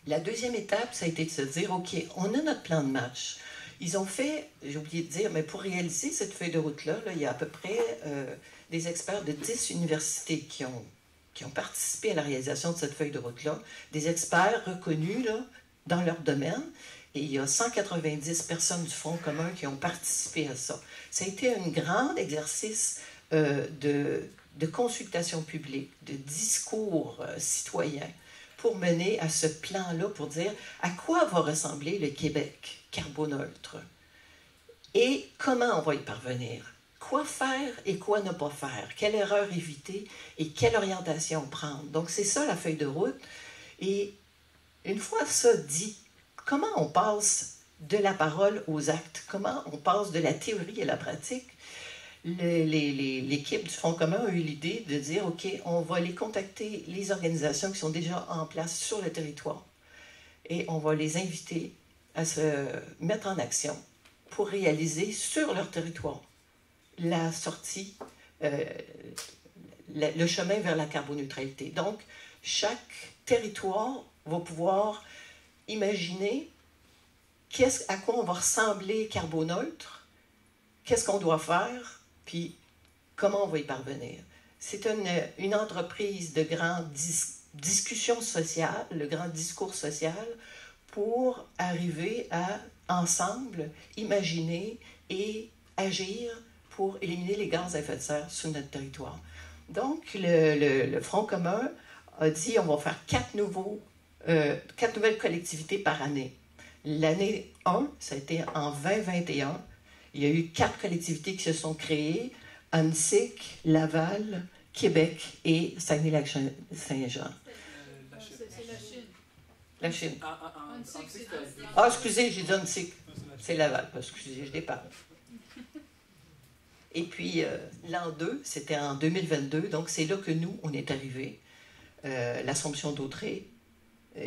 La deuxième étape, ça a été de se dire, OK, on a notre plan de match. Ils ont fait, j'ai oublié de dire, mais pour réaliser cette feuille de route-là, il y a à peu près des experts de 10 universités qui ont participé à la réalisation de cette feuille de route-là, des experts reconnus là, dans leur domaine, et il y a 190 personnes du Front commun qui ont participé à ça. Ça a été un grand exercice de consultation publique, de discours citoyen, pour mener à ce plan-là, pour dire à quoi va ressembler le Québec carboneutre et comment on va y parvenir. Quoi faire et quoi ne pas faire, quelle erreur éviter et quelle orientation prendre. Donc, c'est ça la feuille de route. Et une fois ça dit, comment on passe de la parole aux actes? Comment on passe de la théorie à la pratique? L'équipe du Front commun a eu l'idée de dire, OK, on va aller contacter les organisations qui sont déjà en place sur le territoire et on va les inviter à se mettre en action pour réaliser sur leur territoire la sortie, le chemin vers la carboneutralité. Donc, chaque territoire va pouvoir imaginer à quoi on va ressembler carboneutre, qu'est-ce qu'on doit faire, puis comment on va y parvenir. C'est une entreprise de grande discussion sociale, le grand discours social, pour arriver à, ensemble, imaginer et agir pour éliminer les gaz à effet de serre sur notre territoire. Donc, le Front commun a dit on va faire 4 nouvelles collectivités par année. L'année 1, ça a été en 2021. Il y a eu 4 collectivités qui se sont créées, Annecy, Laval, Québec et Saguenay-Lac-Saint-Jean. C'est la Chine. La Chine. Antique, Ah, excusez, j'ai dit Antique. C'est Laval. Excusez, je déparle. Et puis, l'an 2, c'était en 2022, donc c'est là que nous, on est arrivés. L'Assomption d'Autrey,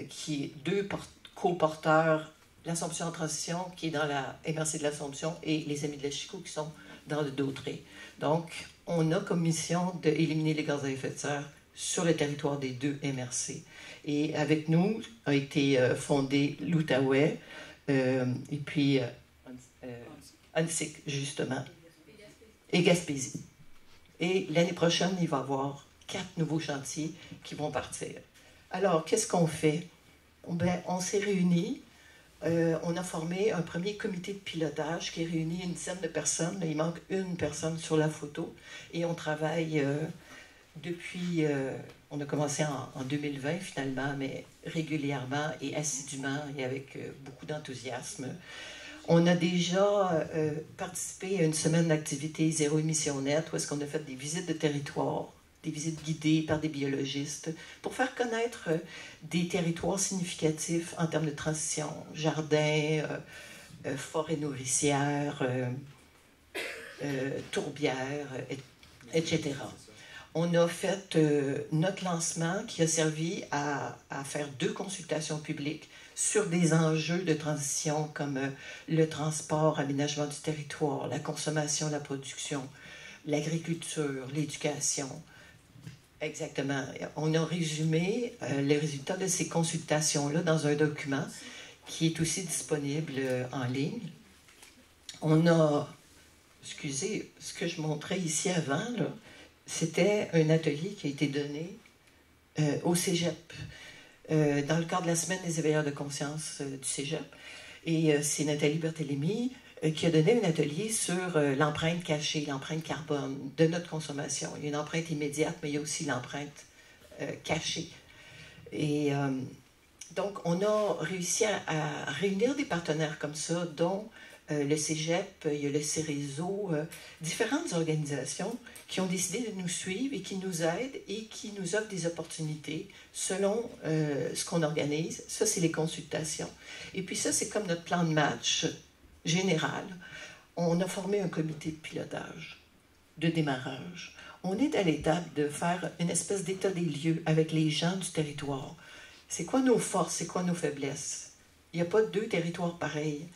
qui est deux co-porteurs, l'Assomption en transition, qui est dans la MRC de l'Assomption, et les Amis de la Chico, qui sont dans le d'Autrey. Donc, on a comme mission d'éliminer les gaz à effet de serre sur le territoire des deux MRC. Et avec nous a été fondé l'Outaouais, et puis Annecy, justement, et Gaspésie. Et l'année prochaine, il va y avoir 4 nouveaux chantiers qui vont partir. Alors, qu'est-ce qu'on fait? Ben, on s'est réunis, on a formé un premier comité de pilotage qui réunit une dizaine de personnes. Là, il manque une personne sur la photo. Et on travaille depuis... on a commencé en 2020 finalement, mais régulièrement et assidûment et avec beaucoup d'enthousiasme. On a déjà participé à une semaine d'activité zéro émission nette où est-ce qu'on a fait des visites de territoire, des visites guidées par des biologistes pour faire connaître des territoires significatifs en termes de transition, jardins, forêts nourricières, tourbières, etc. On a fait notre lancement qui a servi à faire 2 consultations publiques sur des enjeux de transition comme le transport, l'aménagement du territoire, la consommation, la production, l'agriculture, l'éducation. Exactement. On a résumé les résultats de ces consultations-là dans un document qui est aussi disponible en ligne. On a, excusez, ce que je montrais ici avant, là, c'était un atelier qui a été donné au Cégep, dans le cadre de la semaine des éveilleurs de conscience du Cégep. Et c'est Nathalie Berthélémy qui a donné un atelier sur l'empreinte cachée, l'empreinte carbone de notre consommation. Il y a une empreinte immédiate, mais il y a aussi l'empreinte cachée. Et donc, on a réussi à réunir des partenaires comme ça, dont le Cégep, il y a le Cérézo, différentes organisations qui ont décidé de nous suivre et qui nous aident et qui nous offrent des opportunités selon ce qu'on organise. Ça, c'est les consultations. Et puis ça, c'est comme notre plan de match général. On a formé un comité de pilotage, de démarrage. On est à l'étape de faire une espèce d'état des lieux avec les gens du territoire. C'est quoi nos forces, c'est quoi nos faiblesses? Il n'y a pas 2 territoires pareils.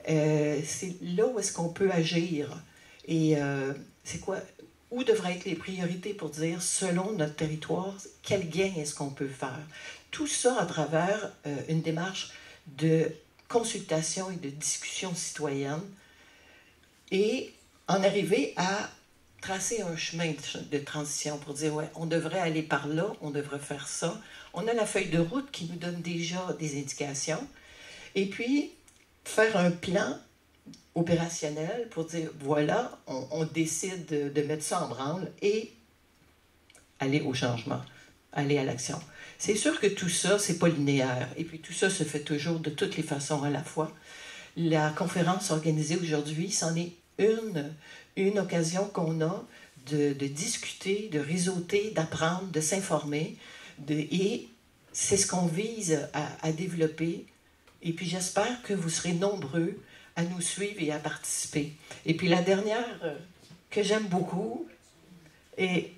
C'est là où est-ce qu'on peut agir. Et c'est quoi? Où devraient être les priorités pour dire, selon notre territoire, quel gain est-ce qu'on peut faire? Tout ça à travers une démarche de consultation et de discussion citoyenne et en arriver à tracer un chemin de transition pour dire, ouais, on devrait aller par là, on devrait faire ça. On a la feuille de route qui nous donne déjà des indications. Et puis, faire un plan opérationnel pour dire, voilà, on décide de mettre ça en branle et aller au changement, aller à l'action. C'est sûr que tout ça, c'est pas linéaire. Et puis tout ça se fait toujours de toutes les façons à la fois. La conférence organisée aujourd'hui, c'en est une occasion qu'on a de discuter, de réseauter, d'apprendre, de s'informer. Et c'est ce qu'on vise à développer. Et puis j'espère que vous serez nombreux à nous suivre et à participer. Et puis la dernière que j'aime beaucoup, et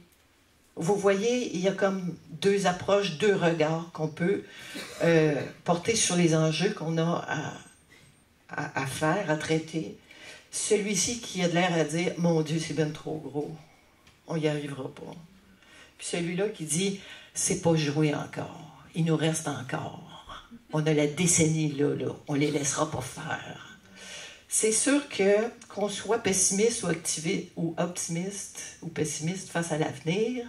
vous voyez, il y a comme 2 approches, 2 regards qu'on peut porter sur les enjeux qu'on a à faire, à traiter. Celui-ci qui a de l'air à dire « Mon Dieu, c'est bien trop gros, on n'y arrivera pas ». Puis celui-là qui dit « C'est pas joué encore, il nous reste encore. On a la décennie là, on les laissera pas faire ». C'est sûr qu'on soit pessimiste ou optimiste ou pessimiste face à l'avenir,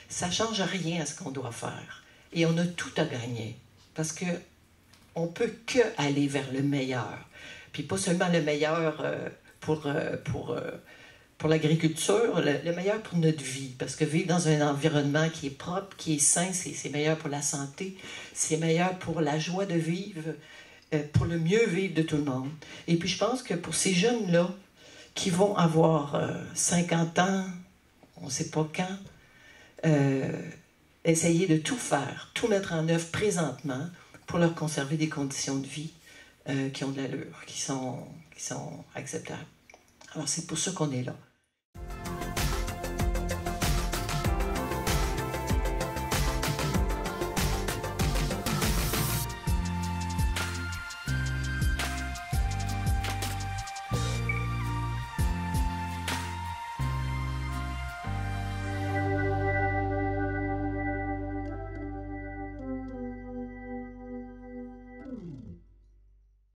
ça ne change rien à ce qu'on doit faire. Et on a tout à gagner. Parce qu'on ne peut que aller vers le meilleur. Puis pas seulement le meilleur pour l'agriculture, le meilleur pour notre vie. Parce que vivre dans un environnement qui est propre, qui est sain, c'est meilleur pour la santé, c'est meilleur pour la joie de vivre, pour le mieux vivre de tout le monde. Et puis je pense que pour ces jeunes-là, qui vont avoir 50 ans, on ne sait pas quand, essayer de tout faire, tout mettre en œuvre présentement pour leur conserver des conditions de vie qui ont de l'allure, qui sont acceptables. Alors c'est pour ça qu'on est là.